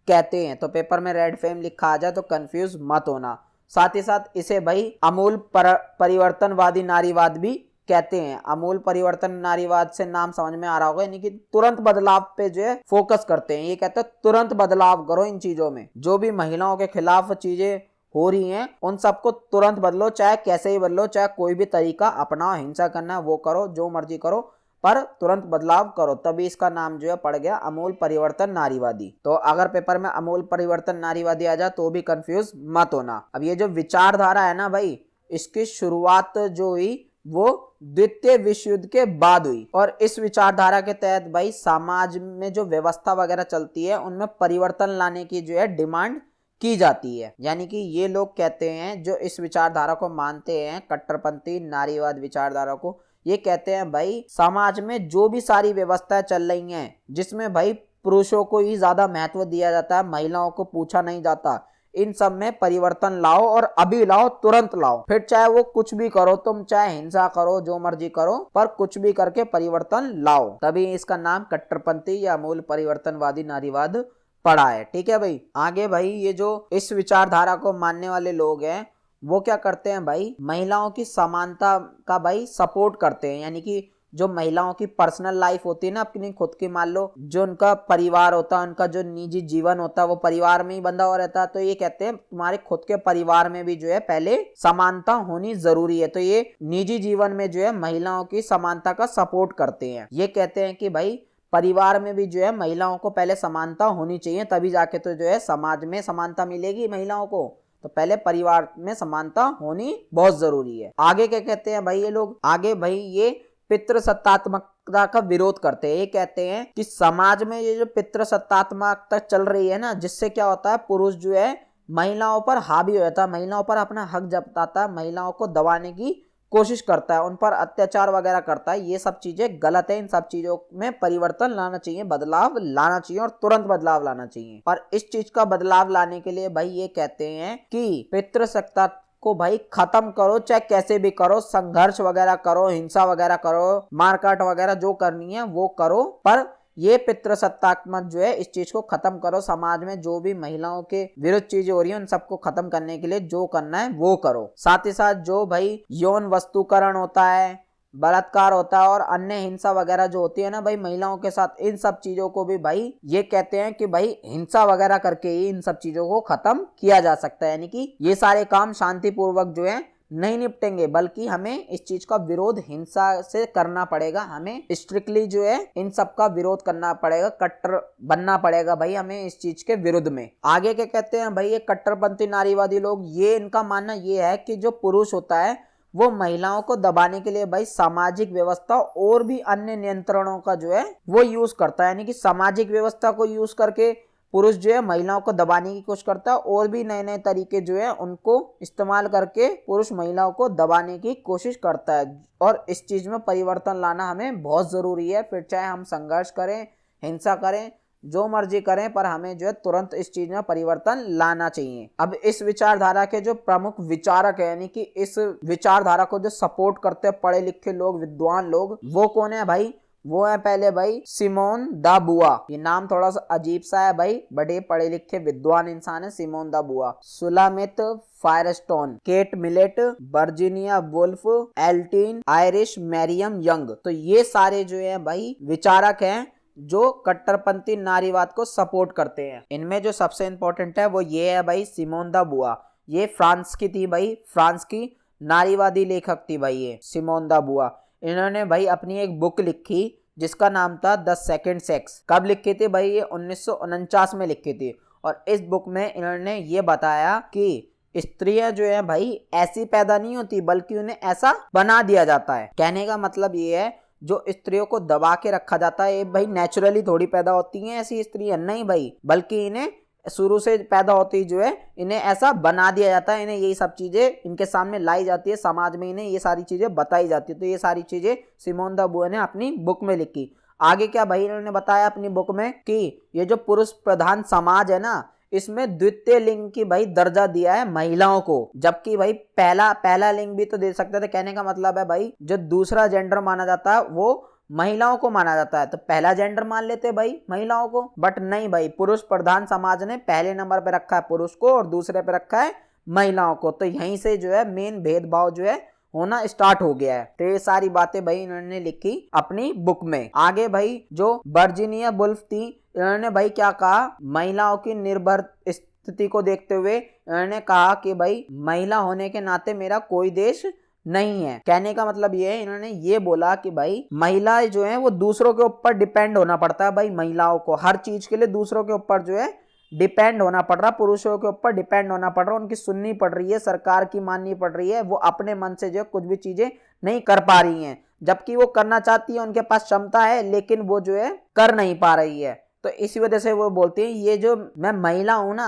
कहते हैं। तो पेपर में रेड फेम लिखा आ जाए तो कंफ्यूज मत होना। साथ ही साथ इसे भाई अमूल परिवर्तनवादी नारीवाद भी कहते हैं। अमूल परिवर्तन नारीवाद से नाम समझ में आ रहा होगा, यानी कि तुरंत बदलाव पे जो है फोकस करते हैं। ये कहते हैं तुरंत बदलाव करो इन चीजों में, जो भी महिलाओं के खिलाफ चीजें हो रही हैं उन सबको तुरंत बदलो, चाहे कैसे ही बदलो, चाहे कोई भी तरीका अपनाओ, हिंसा करना वो करो, जो मर्जी करो, पर तुरंत बदलाव करो। तभी इसका नाम जो है पड़ गया अमूल परिवर्तन नारीवादी। तो अगर पेपर में अमूल परिवर्तन नारीवादी आ जाए तो भी कंफ्यूज मत होना। अब ये जो विचारधारा है ना भाई, इसकी शुरुआत जो हुई वो द्वितीय विश्व युद्ध के बाद हुई, और इस विचारधारा के तहत भाई समाज में जो व्यवस्था वगैरह चलती है उनमें परिवर्तन लाने की जो है डिमांड की जाती है। यानी कि ये लोग कहते हैं, जो इस विचारधारा को मानते हैं, कट्टरपंथी नारीवाद विचारधारा को, ये कहते हैं भाई समाज में जो भी सारी व्यवस्थाएं चल रही हैं जिसमें भाई पुरुषों को ही ज्यादा महत्व दिया जाता है, महिलाओं को पूछा नहीं जाता, इन सब में परिवर्तन लाओ, और अभी लाओ, तुरंत लाओ। फिर चाहे वो कुछ भी करो, तुम चाहे हिंसा करो, जो मर्जी करो, पर कुछ भी करके परिवर्तन लाओ। तभी इसका नाम कट्टरपंथी या मूल परिवर्तनवादी नारीवाद पड़ा है। ठीक है भाई। आगे भाई, ये जो इस विचारधारा को मानने वाले लोग हैं वो क्या करते हैं भाई, महिलाओं की समानता का भाई सपोर्ट करते हैं। यानी कि जो महिलाओं की पर्सनल लाइफ होती है ना, अपनी खुद की, मान लो जो उनका परिवार होता है, उनका जो निजी जीवन होता है वो परिवार में ही बंधा हुआ रहता है, तो ये कहते हैं तुम्हारे खुद के परिवार में भी जो है पहले समानता होनी जरूरी है। तो ये निजी जीवन में जो है महिलाओं की समानता का सपोर्ट करते हैं। ये कहते हैं कि भाई परिवार में भी जो है महिलाओं को पहले समानता होनी चाहिए, तभी जाके तो जो है समाज में समानता मिलेगी महिलाओं को। तो पहले परिवार में समानता होनी बहुत जरूरी है। आगे क्या कहते हैं भाई ये लोग, आगे भाई ये पितृसत्तात्मकता का विरोध करते हैं। ये कहते हैं कि समाज में ये जो पितृसत्तात्मकता चल रही है ना, जिससे क्या होता है, पुरुष जो है महिलाओं पर हावी हो जाता है, महिलाओं पर अपना हक जताता है, महिलाओं को दबाने की कोशिश करता है, उन पर अत्याचार वगैरह करता है। ये सब चीजें गलत है। इन सब चीजों में परिवर्तन लाना चाहिए, बदलाव लाना चाहिए, और तुरंत बदलाव लाना चाहिए। और इस चीज का बदलाव लाने के लिए भाई ये कहते हैं कि पितृसत्ता को भाई खत्म करो, चाहे कैसे भी करो, संघर्ष वगैरह करो, हिंसा वगैरह करो, मारकाट वगैरह जो करनी है वो करो, पर ये पितृसत्तात्मक जो है इस चीज को खत्म करो। समाज में जो भी महिलाओं के विरुद्ध चीजें हो रही है उन सबको खत्म करने के लिए जो करना है वो करो। साथ ही साथ जो भाई यौन वस्तुकरण होता है, बलात्कार होता है, और अन्य हिंसा वगैरह जो होती है ना भाई महिलाओं के साथ, इन सब चीजों को भी भाई ये कहते हैं कि भाई हिंसा वगैरह करके ही इन सब चीजों को खत्म किया जा सकता है। यानी कि ये सारे काम शांतिपूर्वक जो है नहीं निपटेंगे, बल्कि हमें इस चीज का विरोध हिंसा से करना पड़ेगा। हमें स्ट्रिक्टली जो है इन सब का विरोध करना पड़ेगा, कट्टर बनना पड़ेगा भाई हमें इस चीज के विरुद्ध में। आगे क्या कहते हैं भाई ये कट्टरपंथी नारीवादी लोग, ये इनका मानना ये है कि जो पुरुष होता है वो महिलाओं को दबाने के लिए भाई सामाजिक व्यवस्था और भी अन्य नियंत्रणों का जो है वो यूज करता है। यानी कि सामाजिक व्यवस्था को यूज करके पुरुष जो है महिलाओं को दबाने की कोशिश करता है, और भी नए नए तरीके जो है उनको इस्तेमाल करके पुरुष महिलाओं को दबाने की कोशिश करता है। और इस चीज में परिवर्तन लाना हमें बहुत जरूरी है। फिर चाहे हम संघर्ष करें, हिंसा करें, जो मर्जी करें, पर हमें जो है तुरंत इस चीज में परिवर्तन लाना चाहिए। अब इस विचारधारा के जो प्रमुख विचारक है, यानी कि इस विचारधारा को जो सपोर्ट करते हैं पढ़े लिखे लोग, विद्वान लोग, वो कौन है भाई, वो है पहले भाई सिमोन दा बुआ। ये नाम थोड़ा सा अजीब सा है भाई, बड़े पढ़े लिखे विद्वान इंसान है Simone de Beauvoir. Shulamith Firestone, Kate Millett, Virginia Woolf, एल्टीन आयरिश, मैरियम यंग। तो ये सारे जो है भाई विचारक हैं जो कट्टरपंथी नारीवाद को सपोर्ट करते हैं। इनमें जो सबसे इंपॉर्टेंट है वो ये है भाई सिमोन दा बुआ। ये फ्रांस की थी भाई, फ्रांस की नारीवादी लेखक थी भाई ये सिमोन दा बुआ। इन्होंने भाई अपनी एक बुक लिखी जिसका नाम था द सेकंड सेक्स। कब लिखी थी भाई, ये 1949 में लिखी थी। और इस बुक में इन्होंने ये बताया कि स्त्रियां जो है भाई ऐसी पैदा नहीं होती, बल्कि उन्हें ऐसा बना दिया जाता है। कहने का मतलब ये है जो स्त्रियों को दबा के रखा जाता है, ये भाई नेचुरली थोड़ी पैदा होती हैं ऐसी स्त्रियां, नहीं भाई, बल्कि इन्हें शुरू से पैदा होती जो है इन्हें ऐसा बना दिया जाता है। इन्हें यही सब चीजें इनके सामने लाई जाती है, समाज में इन्हें ये सारी चीजें बताई जाती है। तो ये सारी चीजें सिमोन दा बुआ ने अपनी बुक में लिखी। आगे क्या भाई इन्होंने बताया अपनी बुक में कि ये जो पुरुष प्रधान समाज है ना, इसमें द्वितीय लिंग की भाई दर्जा दिया है महिलाओं को, जबकि भाई पहला लिंग भी तो दे सकते थे। कहने का मतलब है भाई जो दूसरा जेंडर माना जाता है वो महिलाओं को माना जाता है, तो पहला जेंडर मान लेते भाई महिलाओं को। बट नहीं भाई, पुरुष प्रधान समाज ने पहले नंबर पे रखा है पुरुष को और दूसरे पे रखा है महिलाओं को। तो यहीं से जो है मेन भेदभाव जो है होना स्टार्ट हो गया है। तो ये सारी बातें भाई इन्होंने लिखी अपनी बुक में। आगे भाई जो वर्जीनिया वुल्फ थी, इन्होंने भाई क्या कहा, महिलाओं की निर्भर स्थिति को देखते हुए इन्होंने कहा कि भाई महिला होने के नाते मेरा कोई देश नहीं है। कहने का मतलब ये है, इन्होंने ये बोला कि भाई महिलाएं जो है वो दूसरों के ऊपर डिपेंड होना पड़ता है। भाई महिलाओं को हर चीज के लिए दूसरों के ऊपर जो है डिपेंड होना पड़ रहा, पुरुषों के ऊपर डिपेंड होना पड़ रहा, उनकी सुननी पड़ रही है, सरकार की माननी पड़ रही है। वो अपने मन से जो कुछ भी चीजें नहीं कर पा रही हैं, जबकि वो करना चाहती है, उनके पास क्षमता है, लेकिन वो जो है कर नहीं पा रही है। तो इसी वजह से वो बोलती हैं ये जो मैं महिला हूं ना,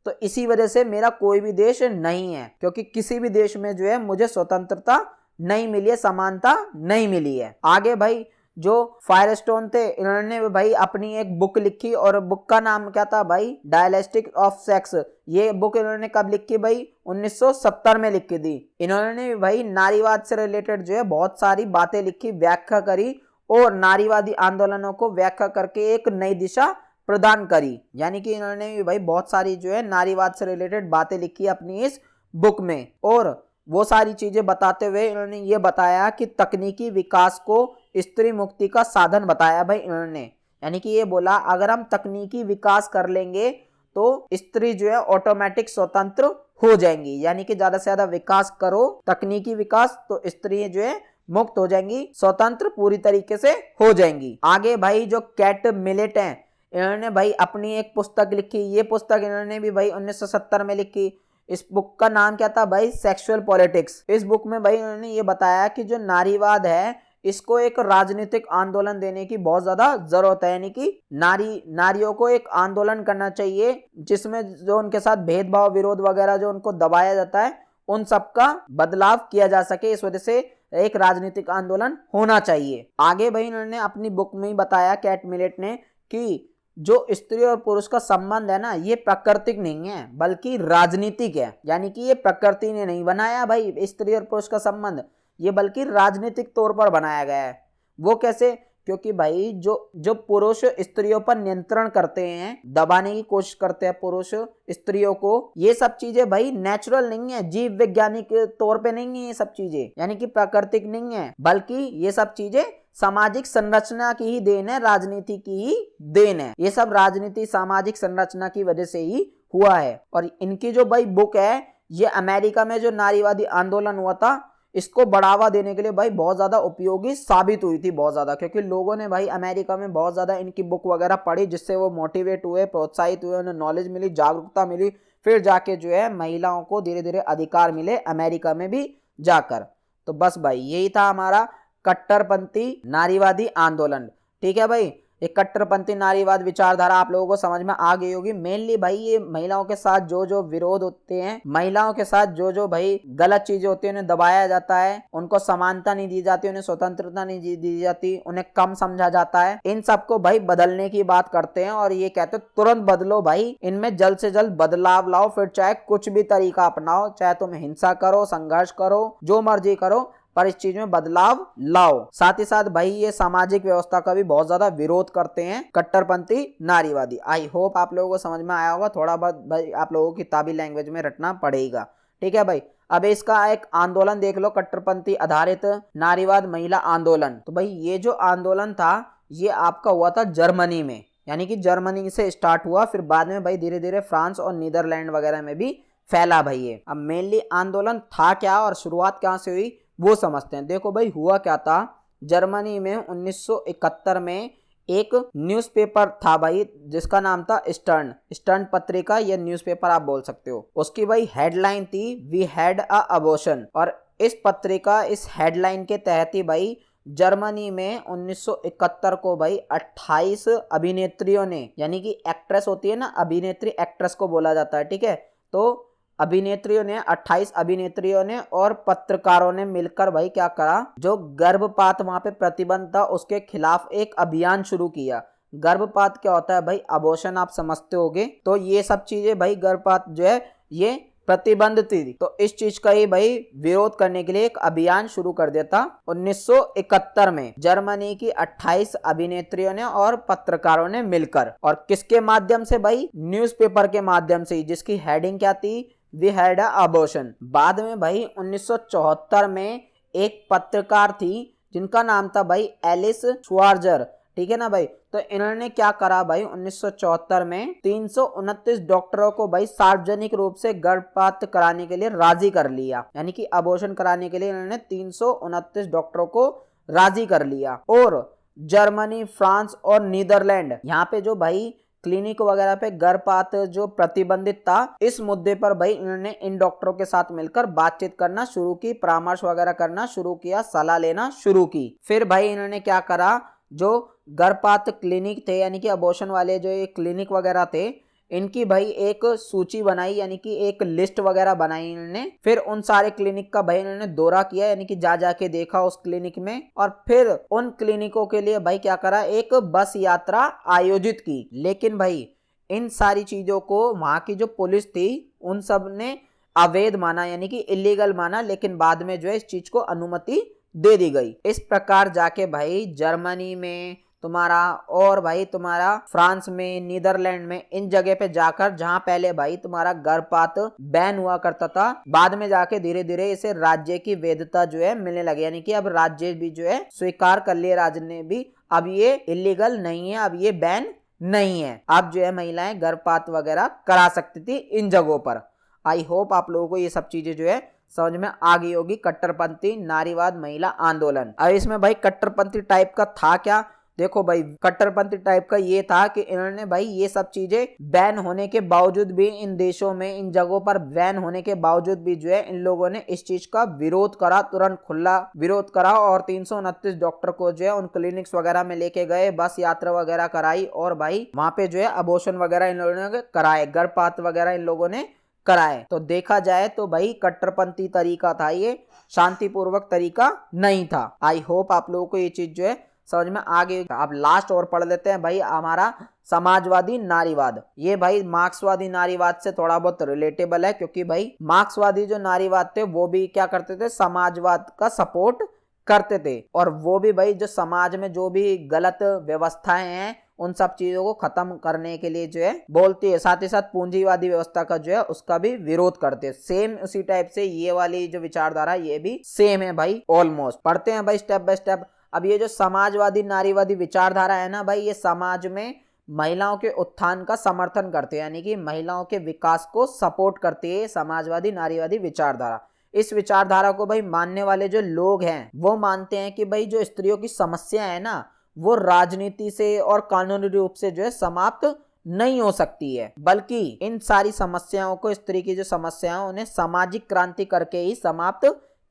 तो इसी वजह से मेरा कोई भी देश नहीं है, क्योंकि किसी भी देश में जो है मुझे स्वतंत्रता नहीं मिली है, समानता नहीं मिली है। आगे भाई जो फायरस्टोन थे, इन्होंने भाई अपनी एक बुक लिखी और बुक का नाम क्या था भाई, डायलेक्टिक्स ऑफ सेक्स। ये बुक इन्होंने कब लिखी भाई, 1970 में लिखी थी। इन्होंने भाई नारीवाद से रिलेटेड जो है बहुत सारी बातें लिखी, व्याख्या करी और नारीवादी आंदोलनों को व्याख्या करके एक नई दिशा प्रदान करी। यानी कि इन्होंने भी भाई बहुत सारी जो है नारीवाद से रिलेटेड बातें लिखी अपनी इस बुक में। और वो सारी चीजें बताते हुए इन्होंने ये बताया कि तकनीकी विकास को स्त्री मुक्ति का साधन बताया भाई इन्होंने। यानी कि ये बोला अगर हम तकनीकी विकास कर लेंगे तो स्त्री जो है ऑटोमेटिक स्वतंत्र हो जाएंगी। यानी कि ज्यादा से ज्यादा विकास करो, तकनीकी विकास, तो स्त्री जो है मुक्त हो जाएंगी, स्वतंत्र पूरी तरीके से हो जाएंगी। आगे भाई जो कैट मिलेट हैं, इन्होंने भाई अपनी एक पुस्तक लिखी। ये पुस्तक इन्होंने भी भाई 1970 में लिखी। इस बुक का नाम क्या था भाई, सेक्सुअल पॉलिटिक्स। इस बुक में भाई उन्होंने ये बताया कि जो नारीवाद है इसको एक राजनीतिक आंदोलन देने की बहुत ज्यादा जरूरत है। यानी कि नारियों को एक आंदोलन करना चाहिए जिसमें जो उनके साथ भेदभाव, विरोध वगैरह जो उनको दबाया जाता है, उन सबका बदलाव किया जा सके। इस वजह से एक राजनीतिक आंदोलन होना चाहिए। आगे भाई इन्होंने अपनी बुक में ही बताया, कैट मिलेट ने, कि जो स्त्री और पुरुष का संबंध है ना, ये प्राकृतिक नहीं है बल्कि राजनीतिक है। यानी कि ये प्रकृति ने नहीं बनाया भाई स्त्री और पुरुष का संबंध, ये बल्कि राजनीतिक तौर पर बनाया गया है। वो कैसे, क्योंकि भाई जो पुरुष स्त्रियों पर नियंत्रण करते हैं, दबाने की कोशिश करते हैं पुरुष स्त्रियों को, ये सब चीजें भाई नेचुरल नहीं है, जीव वैज्ञानिक तौर पे नहीं है ये सब चीजें, यानी कि प्राकृतिक नहीं है, बल्कि ये सब चीजें सामाजिक संरचना की ही देन है, राजनीति की ही देन है। ये सब राजनीति सामाजिक संरचना की वजह से ही हुआ है। और इनकी जो भाई बुक है, ये अमेरिका में जो नारीवादी आंदोलन हुआ था इसको बढ़ावा देने के लिए भाई बहुत ज्यादा उपयोगी साबित हुई थी, बहुत ज्यादा, क्योंकि लोगों ने भाई अमेरिका में बहुत ज्यादा इनकी बुक वगैरह पढ़ी, जिससे वो मोटिवेट हुए, प्रोत्साहित हुए, उन्हें नॉलेज मिली, जागरूकता मिली, फिर जाके जो है महिलाओं को धीरे धीरे अधिकार मिले अमेरिका में भी जाकर। तो बस भाई यही था हमारा कट्टरपंथी नारीवादी आंदोलन। ठीक है भाई, एक कट्टरपंथी नारीवाद विचारधारा आप लोगों को समझ में आ गई होगी। मेनली भाई ये महिलाओं के साथ जो विरोध होते हैं, महिलाओं के साथ जो भाई गलत चीजें होती है, उन्हें दबाया जाता है, उनको समानता नहीं दी जाती, उन्हें स्वतंत्रता नहीं दी जाती, उन्हें कम समझा जाता है, इन सबको भाई बदलने की बात करते हैं। और ये कहते हैं तुरंत बदलो भाई, इनमें जल्द से जल्द बदलाव लाओ, फिर चाहे कुछ भी तरीका अपनाओ, चाहे तुम हिंसा करो, संघर्ष करो, जो मर्जी करो, पर इस चीज में बदलाव लाओ। साथ ही साथ भाई ये सामाजिक व्यवस्था का भी बहुत ज्यादा विरोध करते हैं कट्टरपंथी नारीवादी। आई होप आप लोगों को समझ में आया होगा। थोड़ा बहुत भाई आप लोगों को किताबी लैंग्वेज में रटना पड़ेगा। ठीक है भाई, अब इसका एक आंदोलन देख लो, कट्टरपंथी आधारित नारीवाद महिला आंदोलन। तो भाई ये जो आंदोलन था ये आपका हुआ था जर्मनी में, यानी कि जर्मनी से स्टार्ट हुआ, फिर बाद में भाई धीरे धीरे फ्रांस और नीदरलैंड वगैरह में भी फैला भाई ये। अब मेनली आंदोलन था क्या और शुरुआत कहाँ से हुई वो समझते हैं। देखो भाई हुआ क्या था, जर्मनी में 1971 में एक न्यूज़पेपर था भाई जिसका नाम था स्टर्न पत्रिका, ये न्यूज़पेपर आप बोल सकते हो। उसकी भाई हेडलाइन थी वी हैड अ अबॉर्शन। और इस पत्रिका, इस हेडलाइन के तहत ही भाई जर्मनी में 1971 को भाई 28 अभिनेत्रियों ने, यानी कि एक्ट्रेस होती है ना, अभिनेत्री एक्ट्रेस को बोला जाता है, ठीक है, तो अभिनेत्रियों ने 28 अभिनेत्रियों ने और पत्रकारों ने मिलकर भाई क्या करा, जो गर्भपात वहां पे प्रतिबंध था उसके खिलाफ एक अभियान शुरू किया। गर्भपात क्या होता है भाई, अबॉर्शन आप समझते होगे। तो ये सब चीजें भाई गर्भपात जो है ये प्रतिबंध थी। तो इस चीज का ही भाई विरोध करने के लिए एक अभियान शुरू कर दिया था 1971 में जर्मनी की 28 अभिनेत्रियों ने और पत्रकारों ने मिलकर। और किसके माध्यम से भाई, न्यूज़पेपर के माध्यम से, जिसकी हेडिंग क्या थी, वी हैड अ अबॉर्शन। बाद में भाई 1974 में एक पत्रकार थी जिनका नाम था भाई एलिस श्वार्जर, ठीक है ना भाई। तो इन्होंने क्या करा भाई, 1974 में 329 डॉक्टरों को भाई सार्वजनिक रूप से गर्भपात कराने के लिए राजी कर लिया। यानी कि अबॉर्शन कराने के लिए इन्होंने 329 डॉक्टरों को राजी कर लिया। और जर्मनी, फ्रांस और नीदरलैंड, यहाँ पे जो भाई क्लिनिक वगैरह पे गर्भपात जो प्रतिबंधित था, इस मुद्दे पर भाई इन्होंने इन डॉक्टरों के साथ मिलकर बातचीत करना शुरू की, परामर्श वगैरह करना शुरू किया, सलाह लेना शुरू की। फिर भाई इन्होंने क्या करा, जो गर्भपात क्लिनिक थे यानी कि अबॉर्शन वाले जो ये क्लिनिक वगैरह थे, इनकी भाई एक सूची बनाई, यानी कि एक लिस्ट वगैरह बनाई इन्होंने। फिर उन सारे क्लिनिक का भाई इन्होंने दौरा किया, यानी कि जा जाके देखा उस क्लिनिक में। और फिर उन क्लिनिकों के लिए भाई क्या करा, एक बस यात्रा आयोजित की। लेकिन भाई इन सारी चीजों को वहां की जो पुलिस थी उन सब ने अवैध माना, यानी कि इलीगल माना। लेकिन बाद में जो है इस चीज को अनुमति दे दी गई। इस प्रकार जाके भाई जर्मनी में तुम्हारा, और भाई तुम्हारा फ्रांस में, नीदरलैंड में, इन जगह पे जाकर, जहां पहले भाई तुम्हारा गर्भपात बैन हुआ करता था, बाद में जाके धीरे धीरे इसे राज्य की वैधता जो है मिलने लगी। यानी कि अब राज्य भी जो है स्वीकार कर लिए, राज्य ने भी, अब ये इलीगल नहीं है, अब ये बैन नहीं है। अब जो है महिलाएं गर्भपात वगैरह करा सकती थी इन जगहों पर। आई होप आप लोगों को ये सब चीजें जो है समझ में आ गई होगी। कट्टरपंथी नारीवाद महिला आंदोलन। अब इसमें भाई कट्टरपंथी टाइप का था क्या, देखो भाई कट्टरपंथी टाइप का ये था कि इन्होंने भाई ये सब चीजें बैन होने के बावजूद भी, इन देशों में, इन जगहों पर बैन होने के बावजूद भी जो है इन लोगों ने इस चीज का विरोध करा, तुरंत खुला विरोध करा। और 329 डॉक्टर को जो है उन क्लिनिक्स वगैरह में लेके गए, बस यात्रा वगैरह कराई, और भाई वहां पे जो है अबॉर्शन वगैरह इन लोगों ने कराए, गर्भपात वगैरह इन लोगों ने कराए। तो देखा जाए तो भाई कट्टरपंथी तरीका था ये, शांतिपूर्वक तरीका नहीं था। आई होप आप लोगों को ये चीज जो है समझ में आ गई। अब लास्ट और पढ़ लेते हैं भाई हमारा समाजवादी नारीवाद। ये भाई मार्क्सवादी नारीवाद से थोड़ा बहुत रिलेटेबल है, क्योंकि भाई मार्क्सवादी जो नारीवाद थे वो भी क्या करते थे, समाजवाद का सपोर्ट करते थे। और वो भी भाई जो समाज में जो भी गलत व्यवस्थाएं हैं उन सब चीजों को खत्म करने के लिए जो है बोलती है। साथ ही साथ पूंजीवादी व्यवस्था का जो है उसका भी विरोध करते हैं। सेम उसी टाइप से ये वाली जो विचारधारा ये भी सेम है भाई, ऑलमोस्ट। पढ़ते हैं भाई स्टेप बाय स्टेप। अब ये जो समाजवादी नारीवादी विचारधारा है ना भाई, ये समाज में महिलाओं के उत्थान का समर्थन करते हैं, यानी कि महिलाओं के विकास को सपोर्ट करती है समाजवादी नारीवादी विचारधारा। इस विचारधारा को भाई मानने वाले जो लोग हैं वो मानते हैं कि भाई जो स्त्रियों की समस्या है ना, वो राजनीति से और कानूनी रूप से जो है समाप्त नहीं हो सकती है, बल्कि इन सारी समस्याओं को, स्त्री की जो समस्याओं, उन्हें सामाजिक क्रांति करके ही समाप्त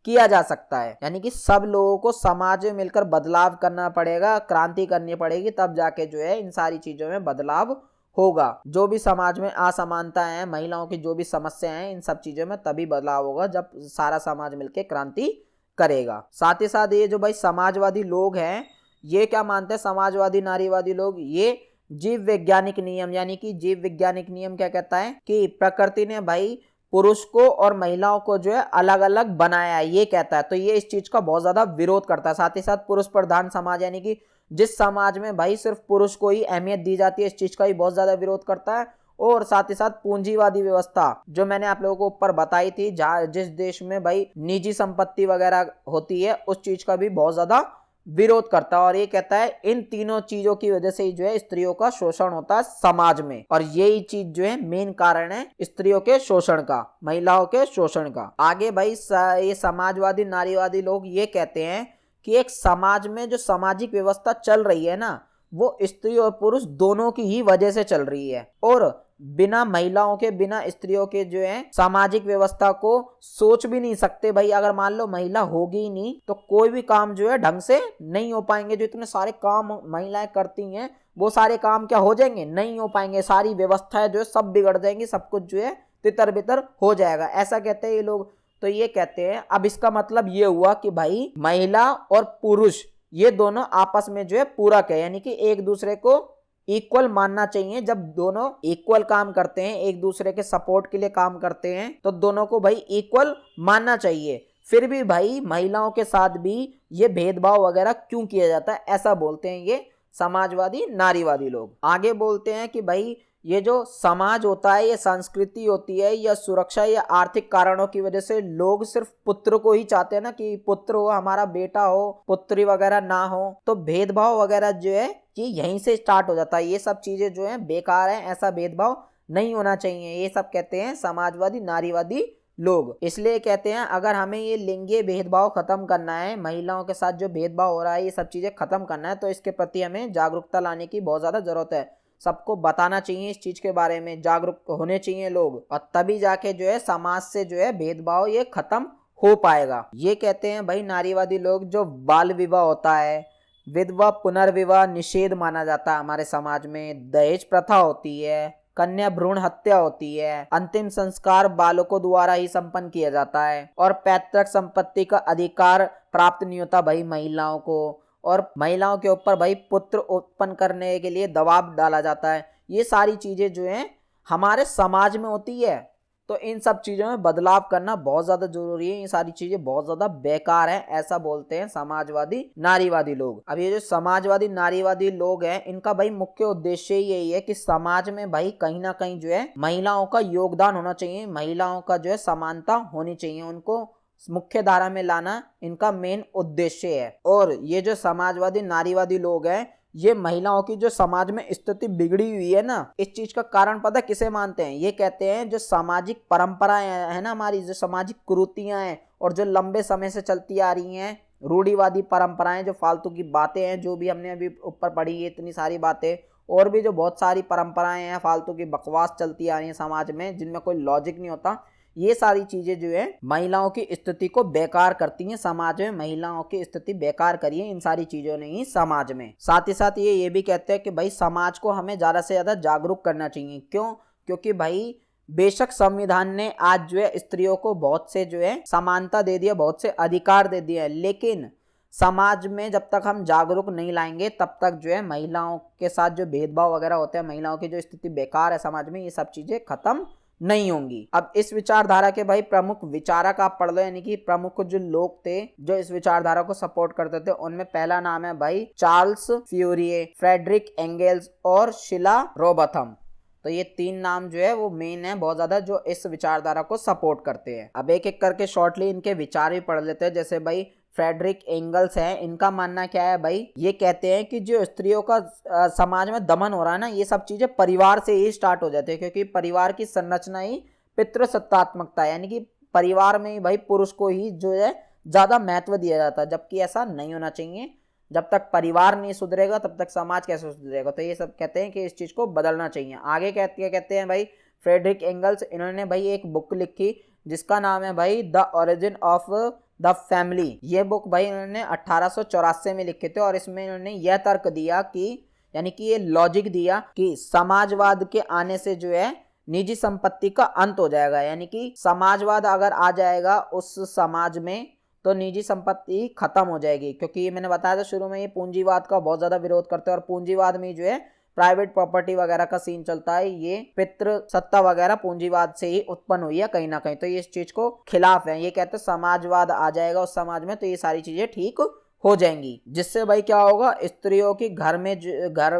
किया जा सकता है। यानी कि सब लोगों को समाज में मिलकर बदलाव करना पड़ेगा, क्रांति करनी पड़ेगी, तब जाके जो है इन सारी चीजों में बदलाव होगा। जो भी समाज में असमानताएं हैं, महिलाओं की जो भी समस्याएं हैं, इन सब चीजों में तभी बदलाव होगा जब सारा समाज मिलकर क्रांति करेगा। साथ ही साथ ये जो भाई समाजवादी लोग हैं ये क्या मानते हैं, समाजवादी नारीवादी लोग, ये जीव वैज्ञानिक नियम, यानी कि जीव वैज्ञानिक नियम क्या कहता है कि प्रकृति ने भाई पुरुष को और महिलाओं को जो है अलग अलग बनाया है, ये कहता है। तो ये इस चीज का बहुत ज्यादा विरोध करता है। साथ ही साथ पुरुष प्रधान समाज, यानी कि जिस समाज में भाई सिर्फ पुरुष को ही अहमियत दी जाती है, इस चीज का ही बहुत ज्यादा विरोध करता है। और साथ ही साथ पूंजीवादी व्यवस्था जो मैंने आप लोगों को ऊपर बताई थी, जहां जिस देश में भाई निजी संपत्ति वगैरह होती है, उस चीज का भी बहुत ज्यादा विरोध करता है। और ये कहता है इन तीनों चीजों की वजह से ही जो है स्त्रियों का शोषण होता है समाज में, और यही चीज जो है मेन कारण है स्त्रियों के शोषण का, महिलाओं के शोषण का। आगे भाई ये समाजवादी नारीवादी लोग ये कहते हैं कि एक समाज में जो सामाजिक व्यवस्था चल रही है ना, वो स्त्री और पुरुष दोनों की ही वजह से चल रही है, और बिना महिलाओं के, बिना स्त्रियों के जो है सामाजिक व्यवस्था को सोच भी नहीं सकते भाई। अगर मान लो महिला होगी ही नहीं तो कोई भी काम जो है ढंग से नहीं हो पाएंगे। जो इतने सारे काम महिलाएं करती हैं वो सारे काम क्या हो जाएंगे, नहीं हो पाएंगे। सारी व्यवस्थाएं जो है सब बिगड़ जाएंगी, सब कुछ जो है तितर बितर हो जाएगा, ऐसा कहते हैं ये लोग। तो ये कहते हैं, अब इसका मतलब ये हुआ कि भाई महिला और पुरुष ये दोनों आपस में जो है पूरक है, यानी कि एक दूसरे को इक्वल मानना चाहिए। जब दोनों इक्वल काम करते हैं, एक दूसरे के सपोर्ट के लिए काम करते हैं, तो दोनों को भाई इक्वल मानना चाहिए। फिर भी भाई महिलाओं के साथ भी ये भेदभाव वगैरह क्यों किया जाता है, ऐसा बोलते हैं ये समाजवादी नारीवादी लोग। आगे बोलते हैं कि भाई ये जो समाज होता है, ये संस्कृति होती है, या सुरक्षा या आर्थिक कारणों की वजह से लोग सिर्फ पुत्र को ही चाहते हैं ना, कि पुत्र हो, हमारा बेटा हो, पुत्री वगैरह ना हो। तो भेदभाव वगैरह जो है ये यहीं से स्टार्ट हो जाता है। ये सब चीजें जो है बेकार है, ऐसा भेदभाव नहीं होना चाहिए, ये सब कहते हैं समाजवादी नारीवादी लोग। इसलिए कहते हैं अगर हमें ये लिंगीय भेदभाव खत्म करना है, महिलाओं के साथ जो भेदभाव हो रहा है, ये सब चीजें खत्म करना है, तो इसके प्रति हमें जागरूकता लाने की बहुत ज्यादा जरूरत है। सबको बताना चाहिए इस चीज के बारे में, जागरूक होने चाहिए लोग, और तभी जाके जो है समाज से जो है भेदभाव ये खत्म हो पाएगा। ये कहते हैं भाई नारीवादी लोग, जो बाल विवाह होता है, विधवा पुनर्विवाह निषेध माना जाता है हमारे समाज में, दहेज प्रथा होती है, कन्या भ्रूण हत्या होती है, अंतिम संस्कार बालकों द्वारा ही संपन्न किया जाता है, और पैतृक संपत्ति का अधिकार प्राप्त नहीं होता भाई महिलाओं को, और महिलाओं के ऊपर भाई पुत्र उत्पन्न करने के लिए दबाव डाला जाता है। ये सारी चीजें जो हैं हमारे समाज में होती है, तो इन सब चीजों में बदलाव करना बहुत ज्यादा जरूरी है। ये सारी चीजें बहुत ज्यादा बेकार हैं, ऐसा बोलते हैं समाजवादी नारीवादी लोग। अब ये जो समाजवादी नारीवादी लोग हैं, इनका भाई मुख्य उद्देश्य यही है कि समाज में भाई कहीं ना कहीं जो है महिलाओं का योगदान होना चाहिए, महिलाओं का जो है समानता होनी चाहिए, उनको मुख्य धारा में लाना इनका मेन उद्देश्य है। और ये जो समाजवादी नारीवादी लोग हैं, ये महिलाओं की जो समाज में स्थिति बिगड़ी हुई है ना, इस चीज का कारण पता किसे मानते हैं? ये कहते हैं जो सामाजिक परंपराएं है ना, हमारी जो सामाजिक कुरीतियां हैं, और जो लंबे समय से चलती आ रही हैं रूढ़िवादी परंपराएं, जो फालतू की बातें हैं, जो भी हमने अभी ऊपर पढ़ी है इतनी सारी बातें, और भी जो बहुत सारी परंपराएं हैं, फालतू की बकवास चलती आ रही है समाज में, जिनमें कोई लॉजिक नहीं होता, ये सारी चीजें जो है महिलाओं की स्थिति को बेकार करती हैं। समाज में महिलाओं की स्थिति बेकार करी है इन सारी चीजों ने ही समाज में। साथ ही साथ ये भी कहते हैं कि भाई समाज को हमें ज्यादा से ज्यादा जागरूक करना चाहिए। क्यों? क्योंकि भाई बेशक संविधान ने आज जो है स्त्रियों को बहुत से जो है समानता दे दिया, बहुत से अधिकार दे दिया है, लेकिन समाज में जब तक हम जागरूक नहीं लाएंगे तब तक जो है महिलाओं के साथ जो भेदभाव वगैरह होते हैं, महिलाओं की जो स्थिति बेकार है समाज में, ये सब चीजें खत्म नहीं होंगी। अब इस विचारधारा के भाई प्रमुख विचारक आप पढ़ लो, यानी कि प्रमुख जो लोग थे जो इस विचारधारा को सपोर्ट करते थे, उनमें पहला नाम है भाई चार्ल्स फ्यूरिये, फ्रेडरिक एंगेल्स और शीला रोबथम। तो ये तीन नाम जो है वो मेन है बहुत ज्यादा, जो इस विचारधारा को सपोर्ट करते हैं। अब एक एक करके शॉर्टली इनके विचार भी पढ़ लेते हैं। जैसे भाई फ्रेडरिक एंगल्स है, इनका मानना क्या है भाई? ये कहते हैं कि जो स्त्रियों का समाज में दमन हो रहा है ना, ये सब चीजें परिवार से ही स्टार्ट हो जाती है, क्योंकि परिवार की संरचना ही पितृसत्तात्मकता है, यानी कि परिवार में ही भाई पुरुष को ही जो है ज्यादा महत्व दिया जाता है, जबकि ऐसा नहीं होना चाहिए। जब तक परिवार नहीं सुधरेगा तब तक समाज कैसे सुधरेगा? तो ये सब कहते हैं कि इस चीज को बदलना चाहिए। आगे कहते हैं भाई फ्रेडरिक एंगल्स, इन्होंने भाई एक बुक लिखी जिसका नाम है भाई the origin of the family. ये बुक भाई इन्होंने 1884 में लिखे थे, और इसमें इन्होंने यह तर्क दिया कि, यानी कि ये लॉजिक दिया कि समाजवाद के आने से जो है निजी संपत्ति का अंत हो जाएगा, यानी कि समाजवाद अगर आ जाएगा उस समाज में तो निजी संपत्ति खत्म हो जाएगी। क्योंकि मैंने बताया था शुरू में, ये पूंजीवाद का बहुत ज्यादा विरोध करते हैं, और पूंजीवाद में जो है प्राइवेट प्रॉपर्टी वगैरह का सीन चलता है, ये पितृ सत्ता वगैरह पूंजीवाद से ही उत्पन्न हुई है कहीं ना कहीं, तो ये इस चीज को खिलाफ है। ये कहते हैं समाजवाद आ जाएगा उस समाज में तो ये सारी चीजें ठीक हो जाएंगी, जिससे भाई क्या होगा, स्त्रियों की घर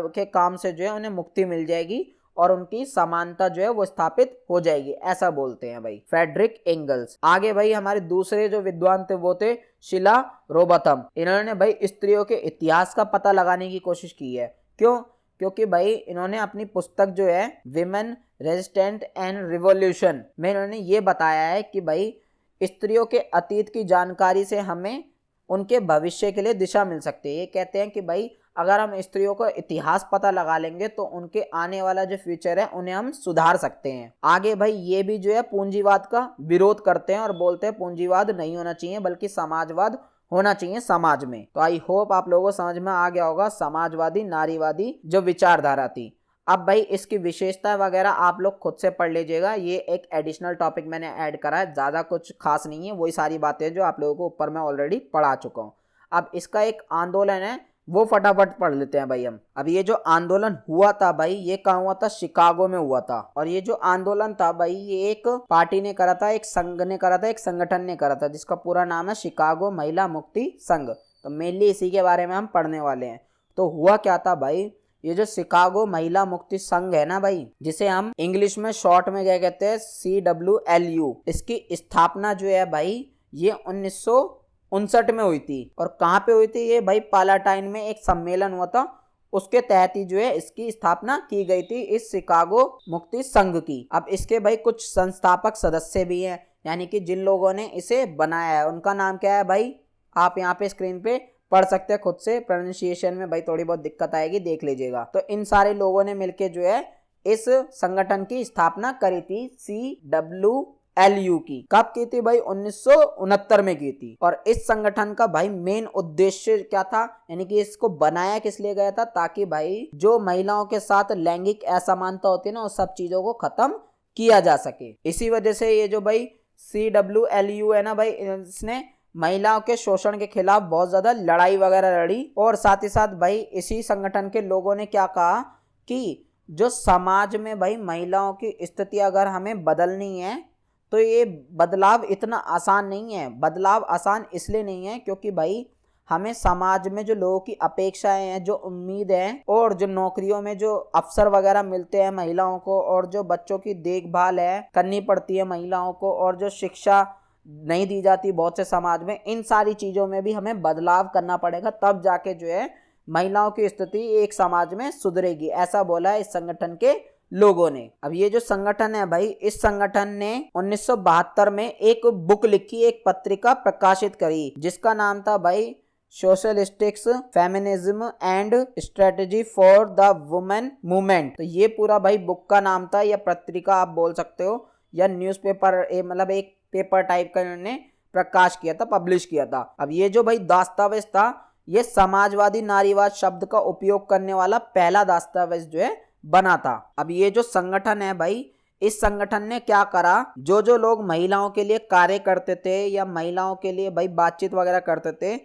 के काम से जो है उन्हें मुक्ति मिल जाएगी, और उनकी समानता जो है वो स्थापित हो जाएगी, ऐसा बोलते हैं भाई फ्रेडरिक एंगल्स। आगे भाई हमारे दूसरे जो विद्वान थे वो थे शीला रोबथम। इन्होंने भाई स्त्रियों के इतिहास का पता लगाने की कोशिश की है। क्यों? क्योंकि भाई इन्होंने अपनी पुस्तक जो है विमेन रेजिस्टेंट एंड रिवॉल्यूशन में इन्होंने ये बताया है कि भाई स्त्रियों के अतीत की जानकारी से हमें उनके भविष्य के लिए दिशा मिल सकती है। ये कहते हैं कि भाई अगर हम स्त्रियों का इतिहास पता लगा लेंगे तो उनके आने वाला जो फ्यूचर है उन्हें हम सुधार सकते हैं। आगे भाई ये भी जो है पूंजीवाद का विरोध करते हैं और बोलते हैं पूंजीवाद नहीं होना चाहिए बल्कि समाजवाद होना चाहिए समाज में। तो आई होप आप लोगों को समझ में आ गया होगा समाजवादी नारीवादी जो विचारधारा थी। अब भाई इसकी विशेषता वगैरह आप लोग खुद से पढ़ लीजिएगा, ये एक एडिशनल टॉपिक मैंने ऐड करा है, ज़्यादा कुछ खास नहीं है, वही सारी बातें जो आप लोगों को ऊपर मैं ऑलरेडी पढ़ा चुका हूँ। अब इसका एक आंदोलन है वो फटाफट पढ़ लेते हैं भाई हम। अब ये जो आंदोलन हुआ था भाई, ये कहाँ हुआ था? शिकागो में हुआ था। और ये जो आंदोलन था भाई, ये एक पार्टी ने करा था, एक संघ ने करा था, एक संगठन ने करा था, जिसका पूरा नाम है शिकागो महिला मुक्ति संघ। तो मेनली इसी के बारे में हम पढ़ने वाले हैं। तो हुआ क्या था भाई, ये जो शिकागो महिला मुक्ति संघ है ना भाई, जिसे हम इंग्लिश में शॉर्ट में क्या कहते हैं, CWLU, इसकी स्थापना जो है भाई ये 1959 में हुई थी। और कहाँ पे हुई थी ये भाई? पालाटाइन में एक सम्मेलन हुआ था, उसके तहत ही जो है इसकी स्थापना की गई थी, इस शिकागो मुक्ति संघ की। अब इसके भाई कुछ संस्थापक सदस्य भी हैं, यानी कि जिन लोगों ने इसे बनाया है उनका नाम क्या है भाई? आप यहाँ पे स्क्रीन पे पढ़ सकते हैं खुद से, प्रोनाउंसिएशन में भाई थोड़ी बहुत दिक्कत आएगी, देख लीजिएगा। तो इन सारे लोगों ने मिलके जो है इस संगठन की स्थापना करी थी, CWLU की। कब की थी भाई? 1969 में की थी। और इस संगठन का भाई मेन उद्देश्य क्या था, यानी कि इसको बनाया किस लिए गया था? ताकि भाई जो महिलाओं के साथ लैंगिक असमानता होती है ना, उस सब चीजों को खत्म किया जा सके। इसी वजह से ये जो भाई CWLU है ना भाई, इसने महिलाओं के शोषण के खिलाफ बहुत ज्यादा लड़ाई वगैरह लड़ी। और साथ ही साथ भाई इसी संगठन के लोगों ने क्या कहा कि जो समाज में भाई महिलाओं की स्थिति अगर हमें बदलनी है तो ये बदलाव इतना आसान नहीं है। बदलाव आसान इसलिए नहीं है क्योंकि भाई हमें समाज में जो लोगों की अपेक्षाएं हैं, जो उम्मीद है, और जो नौकरियों में जो अवसर वगैरह मिलते हैं महिलाओं को, और जो बच्चों की देखभाल है करनी पड़ती है महिलाओं को, और जो शिक्षा नहीं दी जाती बहुत से समाज में, इन सारी चीजों में भी हमें बदलाव करना पड़ेगा, तब जाके जो है महिलाओं की स्थिति एक समाज में सुधरेगी। ऐसा बोला है इस संगठन के लोगों ने। अब ये जो संगठन है भाई, इस संगठन ने 1972 में एक बुक लिखी, एक पत्रिका प्रकाशित करी, जिसका नाम था भाई socialist feminism and strategy for the women movement. तो ये पूरा भाई बुक का नाम था, या पत्रिका आप बोल सकते हो, या न्यूज़पेपर, मतलब एक पेपर टाइप का इन्होंने प्रकाश किया था, पब्लिश किया था। अब ये जो भाई दस्तावेज था, ये समाजवादी नारीवाद शब्द का उपयोग करने वाला पहला दस्तावेज जो है बना था। अब ये जो संगठन है भाई, इस संगठन ने क्या करा, जो लोग महिलाओं के लिए कार्य करते थे या महिलाओं के लिए भाई बातचीत वगैरह करते थे,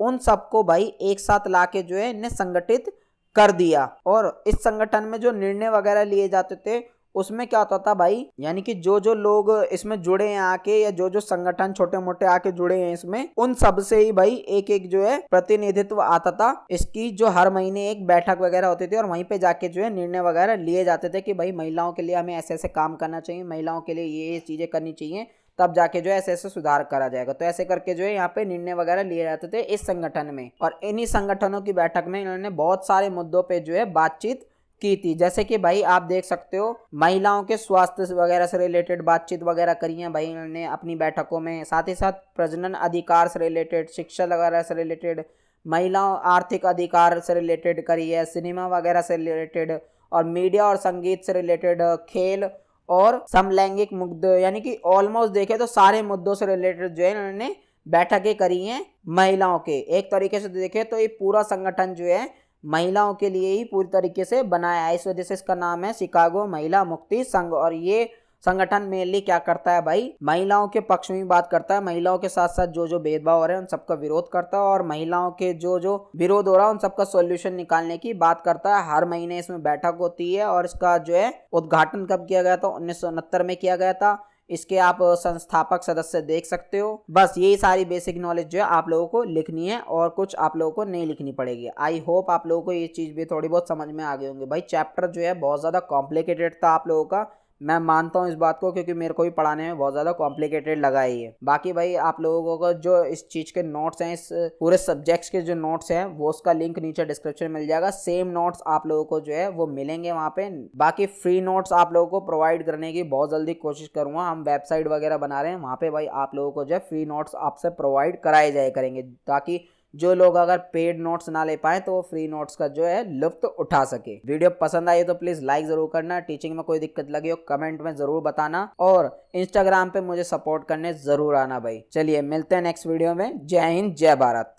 उन सबको भाई एक साथ लाके जो है इन्हें संगठित कर दिया। और इस संगठन में जो निर्णय वगैरह लिए जाते थे उसमें क्या होता था भाई, यानी कि जो लोग इसमें जुड़े हैं आके, या जो संगठन छोटे मोटे आके जुड़े हैं इसमें, उन सब से ही भाई एक एक जो है प्रतिनिधित्व आता था। इसकी जो हर महीने एक बैठक वगैरह होती थी, और वहीं पे जाके जो है निर्णय वगैरह लिए जाते थे कि भाई महिलाओं के लिए हमें ऐसे ऐसे काम करना चाहिए, महिलाओं के लिए ये चीजें करनी चाहिए, तब जाके जो है ऐसे ऐसे सुधार करा जाएगा। तो ऐसे करके जो है यहाँ पे निर्णय वगैरह लिए जाते थे इस संगठन में। और इन्हीं संगठनों की बैठक में इन्होंने बहुत सारे मुद्दों पे जो है बातचीत की थी। जैसे कि भाई आप देख सकते हो, महिलाओं के स्वास्थ्य वगैरह से रिलेटेड बातचीत वगैरह करी है भाई इन्होंने अपनी बैठकों में। साथ ही साथ प्रजनन अधिकार से रिलेटेड, शिक्षा वगैरह से रिलेटेड, महिलाओं आर्थिक अधिकार से रिलेटेड करी है, सिनेमा वगैरह से रिलेटेड, और मीडिया और संगीत से रिलेटेड, खेल और समलैंगिक मुद्दे, यानी कि ऑलमोस्ट देखे तो सारे मुद्दों से रिलेटेड जो है इन्होंने बैठकें करी हैं महिलाओं के। एक तरीके से देखे तो ये पूरा संगठन जो है महिलाओं के लिए ही पूरी तरीके से बनाया है। इस वजह से इसका नाम है शिकागो महिला मुक्ति संघ। और ये संगठन मेनली क्या करता है भाई, महिलाओं के पक्ष में बात करता है, महिलाओं के साथ साथ जो भेदभाव हो रहे हैं उन सबका विरोध करता है, और महिलाओं के जो विरोध हो रहा है उन सबका सॉल्यूशन निकालने की बात करता है। हर महीने इसमें बैठक होती है, और इसका जो है उद्घाटन कब किया गया था? 1969 में किया गया था। इसके आप संस्थापक सदस्य देख सकते हो। बस यही सारी बेसिक नॉलेज जो है आप लोगों को लिखनी है, और कुछ आप लोगों को नहीं लिखनी पड़ेगी। आई होप आप लोगों को ये चीज भी थोड़ी बहुत समझ में आ गई होंगे। भाई चैप्टर जो है बहुत ज्यादा कॉम्प्लिकेटेड था आप लोगों का, मैं मानता हूँ इस बात को, क्योंकि मेरे को भी पढ़ाने में बहुत ज्यादा कॉम्प्लिकेटेड लगा है ये। बाकी भाई आप लोगों को जो इस चीज के नोट्स हैं, इस पूरे सब्जेक्ट्स के जो नोट्स हैं, वो उसका लिंक नीचे डिस्क्रिप्शन में मिल जाएगा। सेम नोट्स आप लोगों को जो है वो मिलेंगे वहाँ पे। बाकी फ्री नोट्स आप लोगों को प्रोवाइड करने की बहुत जल्दी कोशिश करूंगा। हम वेबसाइट वगैरह बना रहे हैं, वहाँ पे भाई आप लोगों को जो है फ्री नोट्स आपसे प्रोवाइड कराए जाए करेंगे, ताकि जो लोग अगर पेड नोट्स ना ले पाए तो वो फ्री नोट्स का जो है लुत्फ उठा सके। वीडियो पसंद आई तो प्लीज लाइक जरूर करना। टीचिंग में कोई दिक्कत लगी हो कमेंट में जरूर बताना, और इंस्टाग्राम पे मुझे सपोर्ट करने जरूर आना भाई। चलिए मिलते हैं नेक्स्ट वीडियो में। जय हिंद, जय भारत।